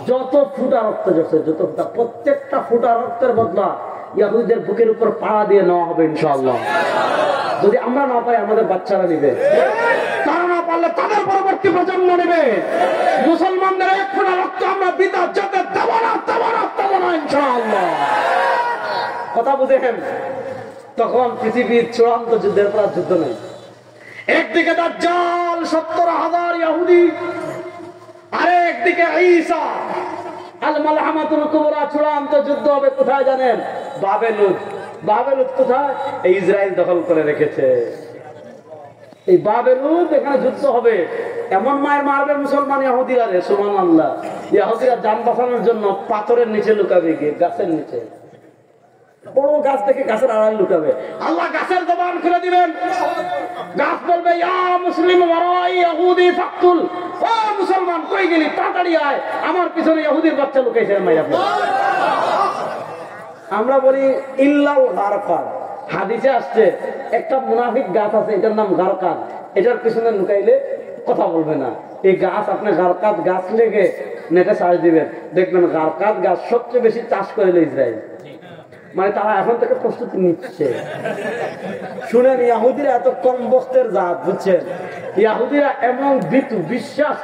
যত ফুটা রক্ত যাচ্ছে, যত ফুটা, প্রত্যেকটা ফুটা রক্তের বদলা ইহুদিদের বুকের উপর পাড়া দিয়ে নেওয়া হবে ইনশাআল্লাহ। যদি আমরা না পাই, আমাদের বাচ্চারা নিবে, তারা না পারলে তাদের পরবর্তী প্রজন্ম নেবে। মুসলমানদের এক ফোঁটা রক্ত আমরা বিদাত যেতে দেব না ইনশাআল্লাহ। কথা বুঝেন? তখন পৃথিবীর চূড়ান্ত যুদ্ধের পর যুদ্ধ নেই। একদিকে দাজ্জাল 70,000 ইহুদি, আরেকদিকে ঈসা। আল মালহামাতুল কুবরা, চূড়ান্ত যুদ্ধ হবে কোথায় জানেন? বাবেলুত। বাবেলুত কোথায়? এই ইসরায়েল দখল করে রেখেছে। এই বাবেলুত, এখানে যুদ্ধ হবে। এমন মায়ের মারবে মুসলমান ইহুদিরা রে, সুবহানাল্লাহ। ইহুদিরা জান বাঁচানোর জন্য পাথরের নিচে লুকাবে, গিয়ে গাছের নিচে, বড় গাছ থেকে গাছের আড়ালে লুকাবে। আল্লাহ গাছের জবান খুলে দিবেন। গাছ বলবে, ইয়া মুসলিম ওয়ারাই ইহুদি ফাকতুল। ও মুসলমান, কই গেলি? তাড়াতাড়ি আয়, আমার পিছনে ইহুদির বাচ্চা লুকাইছে। আমরা বলি ইল্লাল গারকাদ। হাদিসে আসছে একটা মুনাফিক গাছ আছে, এটার নাম গারকাদ। এটার পিছনে লুকাইলে কথা বলবে না। এই গাছ, আপনি গারকাদ গাছ লেগে নেটে সার্চ দিবেন, দেখবেন গারকাদ গাছ সবচেয়ে বেশি চাষ করে ইসরায়েল। মানে তারা এখন থেকে প্রস্তুতি নিচ্ছে। শুনেন, ইহুদিরা এত কম বস্তের জাত, বুঝছেন? ইহুদিরা এমন ভীতু, বিশ্বাস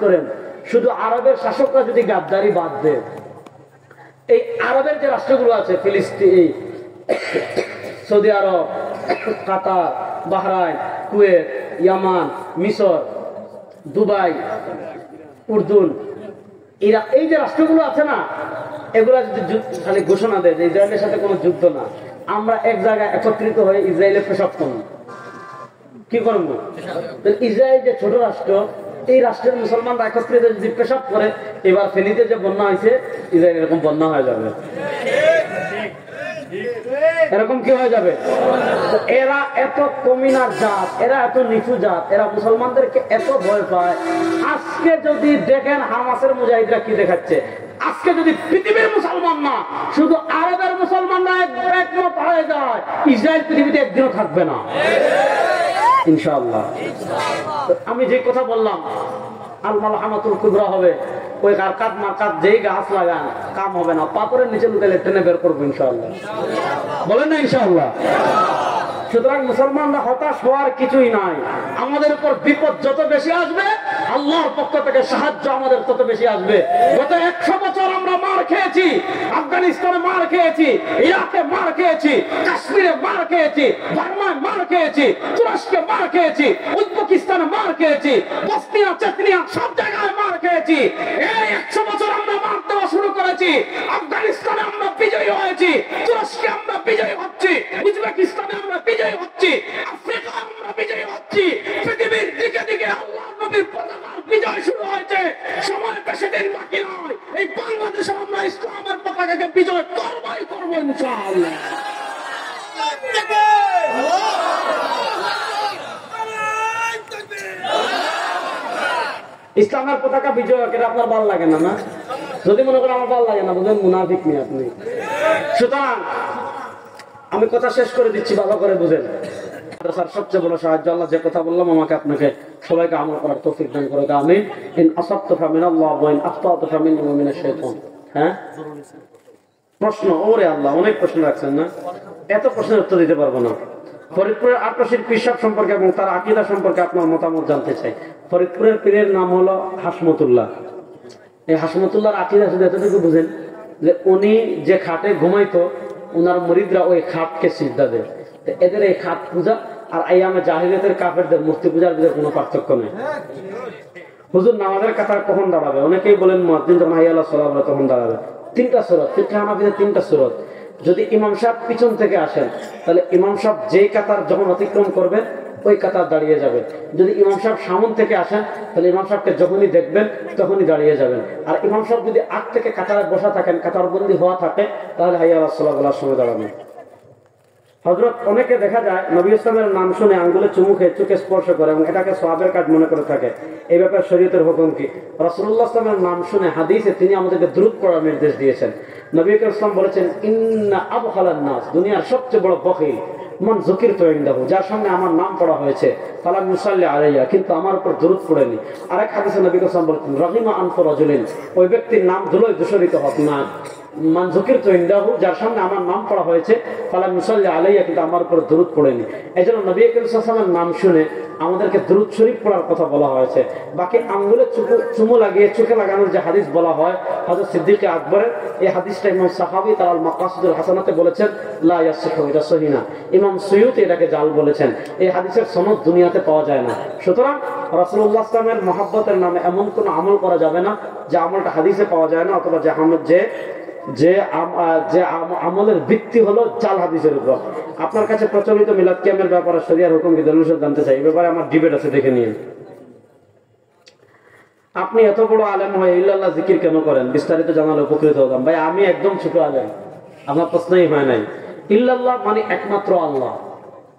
করেন শুধু আরবের শাসকরা যদি গাদ্দারি বাদ দেয়, এই আরবের যে রাষ্ট্রগুলো আছে, ফিলিস্তিন, সৌদি আরব, কাতার, বাহরাইন, কুয়েত, ইয়ামান, মিশর, দুবাই, উর্দুন, ইরাক, এই যে রাষ্ট্রগুলো আছে না, এগুলা যদি খালি ঘোষণা দেয় যে ইসরায়েলের সাথে কোনো যুদ্ধ না, আমরা এক জায়গায় একত্রিত হয়ে ইসরায়েলের পেশাব করব, কি করবো? ইসরায়েল যে ছোট রাষ্ট্র, এই রাষ্ট্রের মুসলমানরা একত্রিত যদি পেশাব করে, এবার ফেনীতে যে বন্যা হয়েছে, ইসরায়েল এরকম বন্যা হয়ে যাবে। এরকম কি হয়ে যাবে? এরা এত কমিনার জাত, এরা এত নিচু জাত, এরা মুসলমানদেরকে এত ভয় পায়। আজকে যদি দেখেন হামাসের মুজাহিদরা কি দেখাচ্ছে, আজকে যদি পৃথিবীর মুসলমান না শুধু আরবের মুসলমানরা একমত হয়ে যায়, ইসরায়েল পৃথিবীতে একদিনও থাকবে না ইনশাআল্লাহ। আমি যে কথা বললাম আল মালহামাতুল কুবরা হবে, ওই কারকাত মারকাত যেই গাছ লাগান কাম হবে না, পাথরের নিচে লুকালে টেনে বের করবো ইনশাআল্লাহ। বলেন না ইনশাআল্লাহ? সুতরাং মুসলমানরা হতাশ হওয়ার কিছুই নাই। আমাদের উপর বিপদ যত বেশি আসবে, আল্লাহর পক্ষ থেকে সাহায্য আমাদের তত বেশি আসবে। গত 100 বছর আমরা মার খেয়েছি, আফগানিস্তানে মার খেয়েছি, ইরাকে মার খেয়েছি, কাশ্মীরে মার খেয়েছি, বার্মায় মার খেয়েছি, তুরস্কে মার খেয়েছি, উজবেকিস্তানে মার খেয়েছি, বসনিয়া চেচনিয়া সব জায়গায় মার খেয়েছি। এই 100 বছর আমরা মার দেওয়া শুরু করেছি। আফগানিস্তানে আমরা বিজয়ী হয়েছি, তুরস্কে আমরা বিজয়ী হচ্ছি, উজবেকিস্তানে আমরা বিজয়ী হচ্ছি, আফ্রিকা আমরা বিজয়ী হচ্ছি। পৃথিবীর দিকে দিকে আল্লাহর নবীর পতাকার বিজয় শুরু হয়েছে। সময় বেশি দিন বাকি নয়, এই বাংলাদেশে আমরা ইসলামের পতাকাকে বিজয় করবই করবো ইনশাআল্লাহ। ইসলামের পতাকা বিজয় এটা আপনার ভালো লাগে না? না, যদি মনে করেন আমার ভালো লাগে না, বুঝলেন মুনাফিক নিয়ে আপনি। সুতরাং আমি কথা শেষ করে দিচ্ছি, ভালো করে বুঝেন। সবচেয়ে বড় সাহায্য আল্লাহ, যে কথা বললাম আমাকে আপনাকে সবাইকে আমল করার তৌফিক দান করুক, আমিন। ইন আসাবতু ফামিনাল্লাহ ওয়া ইন আখতাতু ফামিন্নি ওয়া মিনাশ শাইতান। হ্যাঁ, প্রশ্ন? ওরে আল্লাহ, অনেক প্রশ্ন রাখছেন না, এত প্রশ্নের উত্তর দিতে পারবো না। ফরিদপুরের আটরশির পীর সাহেব সম্পর্কে এবং তার আকীদা সম্পর্কে আপনার মতামত জানতে চাই। ফরিদপুরের পীরের নাম হলো হাসমতুল্লাহ। এই হাসমতুল্লাহর আকীদা শুধু এতটুকু বুঝেন যে উনি যে খাটে ঘুমাইতো, উনার মুরিদরা ওই খাটকে সিজদা দেয়। এদের এই খাট পূজা আর আইয়ামে জাহিলিয়াতের কাফেরদের মূর্তি পূজার ভিতরে কোনো পার্থক্য নেই। হুজুর নামাজের কাতার কখন দাঁড়াবে? অনেকেই বলেন মুয়াজ্জিন যখন হাইয়া আলাস সালাহ বলে তখন দাঁড়াবে। 3টা সূরা, ফিকহে হানাফিতে 3টা সূরা। যদি ইমাম সাহেব পিছন থেকে আসেন, তাহলে ইমাম সাহেব যেই কাতার যখন অতিক্রম করবেন ওই কাতার দাঁড়িয়ে যাবে। যদি ইমাম সাহেব সামন থেকে আসেন, তাহলে ইমাম সাহেবকে যখনই দেখবেন তখনই দাঁড়িয়ে যাবেন। আর ইমাম সাহেব যদি আগ থেকে কাতারে বসা থাকেন, কাতারবন্দি হওয়া থাকে, তাহলে হাইয়া আলাস সালাহ বলার সময় দাঁড়াবেন। হযরত অনেকে দেখা যায় নবী ইসলামের নাম শুনে আঙ্গুলে চুমু খেয়ে চোখে স্পর্শ করে এবং এটাকে সওয়াবের কাজ মনে করে থাকে। এই ব্যাপারে শরীয়তের হুকুম কি? রাসূলুল্লাহ সাল্লাল্লাহু আলাইহি ওয়াসাল্লামের নাম শুনে হাদিসে তিনি আমাদেরকে দুরূদ পড়ার নির্দেশ দিয়েছেন। নবী করিম সাল্লাল্লাহু আলাইহি ওয়াসাল্লাম বলেছেন, ইন্না আবখালান নাস, দুনিয়ার সবচেয়ে বড় বখিল মান যুকিরতু ইনদাহু, যার সামনে আমার নাম পড়া হয়েছে, ফালাম ইউসাল্লি আলাইয়া, কিন্তু আমার উপর দুরূদ পড়েনি। আরেক হাদিসে নবী করিম সাল্লাল্লাহু আলাইহি ওয়াসাল্লাম বলেছেন, রাহিমা আনফু রাজুলিন, ওই ব্যক্তির নাম ধুলোয় দূষিত হোক না। মান যুকিরতু ইনদাহু, যার সামনে আমার নাম পড়া হয়েছে, ফালাম ইউসাল্লি আলাইয়া, কিন্তু আমার উপর দুরূদ পড়েনি। এজন্য নবী করিম সাল্লাল্লাহু আলাইহি ওয়াসাল্লামের নাম শুনে আমাদেরকে দুরূদ শরীফ পড়ার কথা বলা হয়েছে। বাকি আঙ্গুলে চুমু লাগিয়ে চোখে লাগানোর যে হাদিস বলা হয় হযরত সিদ্দিক আকবরের, এই হাদিসটা ইমাম সাহাবী তার আল মাকাসিদুল হাসানাতে বলেছেন লা ইয়াসিহু, এটা সহিহ না। ইমাম সুয়ুতি এটাকে জাল বলেছেন। এই হাদিসের সনদ দুনিয়াতে পাওয়া যায় না। সুতরাং রাসূলুল্লাহ সাল্লাল্লাহু আলাইহি ওয়াসাল্লামের মহব্বতের নামে এমন কোন আমল করা যাবে না যে আমলটা হাদিসে পাওয়া যায় না, অথবা যে আমলের ভিত্তি হলো জাল হাদিসের উপর। আপনার কাছে প্রচলিত মিলাদ কিয়ামের ব্যাপারে শরিয়ার হুকুম কি দলিল জানতে চাই, এই ব্যাপারে আমার ডিবেট আছে, দেখে নিন। আপনি এত বড় আলেম হয়ে ইল্লাল্লাহ জিকির কেন করেন? বিস্তারিত জানালে উপকৃত হতাম। ভাই আমি একদম ছোট আলেম, আমার প্রশ্নই হয় নাই। ইল্লাল্লাহ মানে একমাত্র আল্লাহ,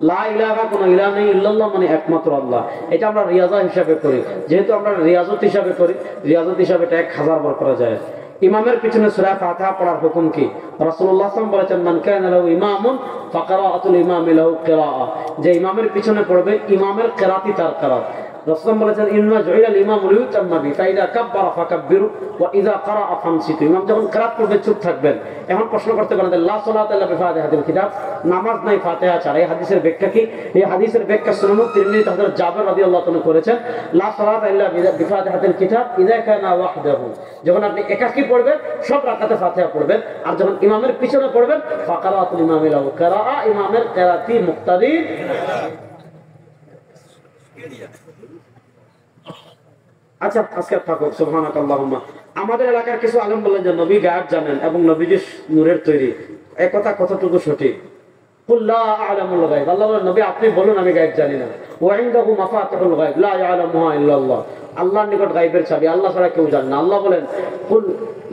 লা ইলাহা কোনো ইলাহ নেই, ইল্লাল্লাহ মানে একমাত্র আল্লাহ। এটা আমরা রিয়াজা হিসাবে করি। যেহেতু আমরা রিয়াজত হিসাবে করি, রিয়াজত হিসাবে এটা 1000 বার করা যায়। ইমামের পিছনে সূরা ফাতিহা পড়ার হুকুম কি? রাসূলুল্লাহ সাল্লাল্লাহু আলাইহি ওয়াসাল্লাম বলেছেন, মান কানা লাহু ইমামুন ফাকিরাআতুল ইমামি লাহু কিরাআহ, যে ইমামের পিছনে পড়বে ইমামের কিরাআতই তার কিরাআত। রাসূল বলেছেন, ইন্না জুইলাল ইমামু লিউতাম্মা বিহি ফাইদা কাব্বারা ফাকাব্বিরু ওয়া ইযা ক্বারাআ ফানসিতু। ইমাম যখন কিরাআত পড়বে চুপ থাকবেন। এখন প্রশ্ন করতে পারেন, লা সালাতা ইল্লা বিফাতিহাতিল কিতাব, নামাজ নাই ফাতিহা ছাড়া, এই হাদিসের ব্যাখ্যা কি? এই হাদিসের ব্যাখ্যা সুনান তিরমিজি হযরত জাবের রাদিয়াল্লাহু তাআলা করেছেন, লা সালাতা ইল্লা বিফাতিহাতিল কিতাব ইযা কানা ওয়াহদাহু, যখন আপনি একাকী পড়বেন সব রাকাতে ফাতিহা পড়বেন, আর যখন ইমামের পিছনে পড়বেন ফাকিরাআতুল ইমামি লাহু কিরাআহ, ইমামের কিরাআতি মুক্তাদি। আচ্ছা আজকে থাকুক, সুবহানাকাল্লাহুম্মা। আমাদের এলাকার কিছু আলেম বলেন যে নবী গায়েব জানেন এবং নবীজি নূরের তৈরি। এই কথা কতটুকু সঠিক? কুল লা আ'লামুল গায়ব, আল্লাহ বলেন নবী আপনি বলুন আমি গায়েব জানি না। ওয়া ইনদাহু মাফাতিহুল গায়ব লা ইয়ালামুহা ইল্লাল্লাহ, আল্লাহর নিকট গায়বের চাবি, আল্লাহ ছাড়া কেউ জানে না। আল্লাহ বলেন কুল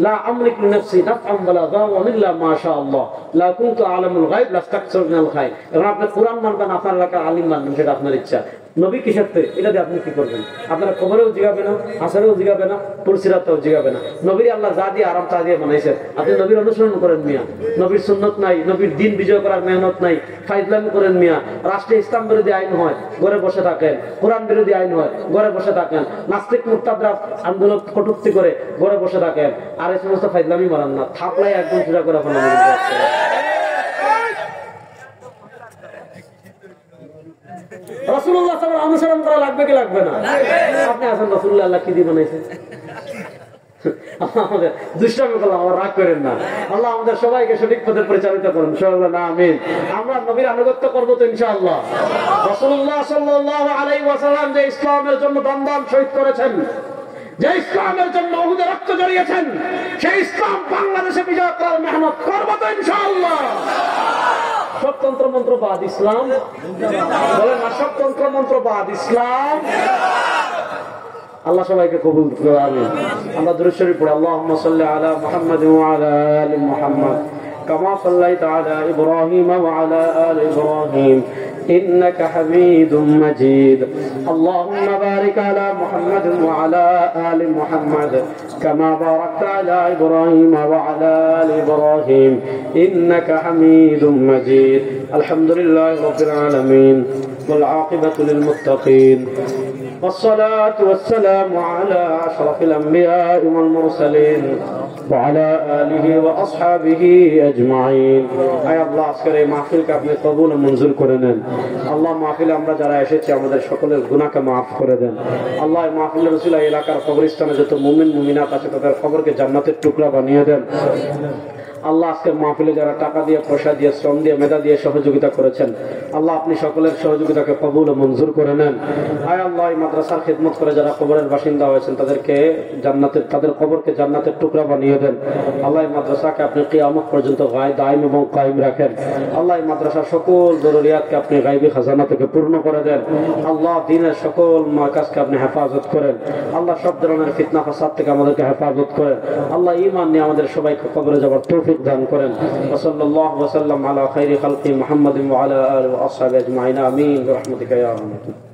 লা আমলিকু লিনাফসি নাফআন ওয়ালা দাররান ইল্লা মা শা আল্লাহ লা কুনতু আ'লামুল গায়ব লাস্তাকসারতু মিনাল খায়র। এখন আপনি কোরআন মানবেন, আপনার এলাকার আলিম মানবেন, সেটা আপনার ইচ্ছা। নবী কিসের তৈরি এটা দিয়ে আপনি কি করবেন? আপনারা কবরেও জিগাবে না, হাসরেও জিগাবে না, পুরসিরাতেও জিগাবে না। নবীর আল্লাহ যা দিয়ে আরাম তা দিয়ে বানাইছেন, আপনি নবীর অনুসরণ করেন মিয়া। নবীর সুন্নত নাই, নবীর দিন বিজয় করার মেহনত নাই, ফাইজলামি করেন মিয়া। রাষ্ট্রে ইসলাম বিরোধী আইন হয়, ঘরে বসে থাকেন। কোরআন বিরোধী আইন হয়, ঘরে বসে থাকেন। নাস্তিক মুরতাদরা আন্দোলন কটূক্তি করে ঘরে বসে থাকেন। আর এই সমস্ত ফাইজলামি মারান না, থাপলাই একদম সোজা করে ফেলা। রাসূলুল্লাহ সাল্লাল্লাহু আলাইহি অনুসরণ করা লাগবে কি লাগবে না? আপনি আছেন রাসূলুল্লাহ আল্লাহ কি দিয়ে বানাইছে? আমাদের দুষ্টামি করলাম, আমার রাগ করেন না। আল্লাহ আমাদের সবাইকে সঠিক পথে পরিচালিত করুন, ইনশাআল্লাহ। না আমিন। আমরা নবীর আনুগত্য করবো তো ইনশাআল্লাহ। রাসূলুল্লাহ সাল্লাল্লাহু আলাইহি ওয়াসাল্লাম যে ইসলামের জন্য দম শহীদ করেছেন, যে ইসলামের জন্য উহুদে রক্ত ঝরিয়েছেন, সেই ইসলাম বাংলাদেশে বিজয় করার মেহনত করবো তো ইনশাআল্লাহ। সব তন্ত্র মন্ত্রবাদ ইসলাম বলেন না, সব তন্ত্র মন্ত্রবাদ ইসলাম। আল্লাহ সবাইকে কবুল করুন, আমিন। আমরা দুরূদ শরীফ পড়ি। আল্লাহুম্মা সাল্লি আলা মুহাম্মাদ ওয়া আলা আলি মুহাম্মাদ কামা সাল্লাইতা আলা ইব্রাহিম ওয়া আলা আলি ইব্রাহিম إنك حميد مجيد. اللهم بارك على محمد وعلى آل محمد كما باركت على إبراهيم وعلى آل إبراهيم إنك حميد مجيد. الحمد لله رب العالمين والعاقبة للمتقين والصلاة والسلام على أشرف الأنبياء والمرسلين وعلى آله وأصحابه أجمعين. أي الله أسكري محفل كابن قبول منزل كرنن. الله محفل আমরা যারা এসেছি আমাদের সকলের গুনাহকে maaf করে দেন। আল্লাহ মাহফিল রাসূল এলাকার কবরস্থানে যত মুমিন মুমিনাত আছে তাদের কবরকে জান্নাতের টুকরা বানিয়ে দেন। আল্লাহ আজকে মাহফিলে যারা টাকা দিয়ে, পয়সা দিয়ে, শ্রম দিয়ে, মেধা দিয়ে সহযোগিতা করেছেন, আল্লাহ আপনি সকলের সহযোগিতাকে কবুল ও মঞ্জুর করে নেন। আয় আল্লাহ এই মাদ্রাসার খিদমত করে যারা কবরের বাসিন্দা হয়েছেন তাদেরকে জান্নাতের, তাদের কবরকে জান্নাতের টুকরা বানিয়ে দেন। আল্লাহ এই মাদ্রাসাকে আপনি কিয়ামত পর্যন্ত দায়ম এবং কায়েম রাখেন। আল্লাহ এই মাদ্রাসার সকল জরুরিয়াতকে আপনি গায়বী খাজানা থেকে পূর্ণ করে দেন। আল্লাহ দ্বীনের সকল মার্কাজকে আপনি হেফাজত করেন। আল্লাহ সব ধরনের ফিতনা ফাসাদ থেকে আমাদেরকে হেফাজত করেন। আল্লাহ ঈমান নিয়ে আমাদের সবাইকে কবরে যাওয়ার তৌফিক দান করেন। সাল্লাল্লাহু ওয়া সাল্লাম আলা খায়রি খালকি মুহাম্মাদিন ওয়া আলা আলিহি ওয়া আসহাবিহি আজমাইন। আমিন বিরহমাতিকা ইয়া আরহামার রাহিমিন।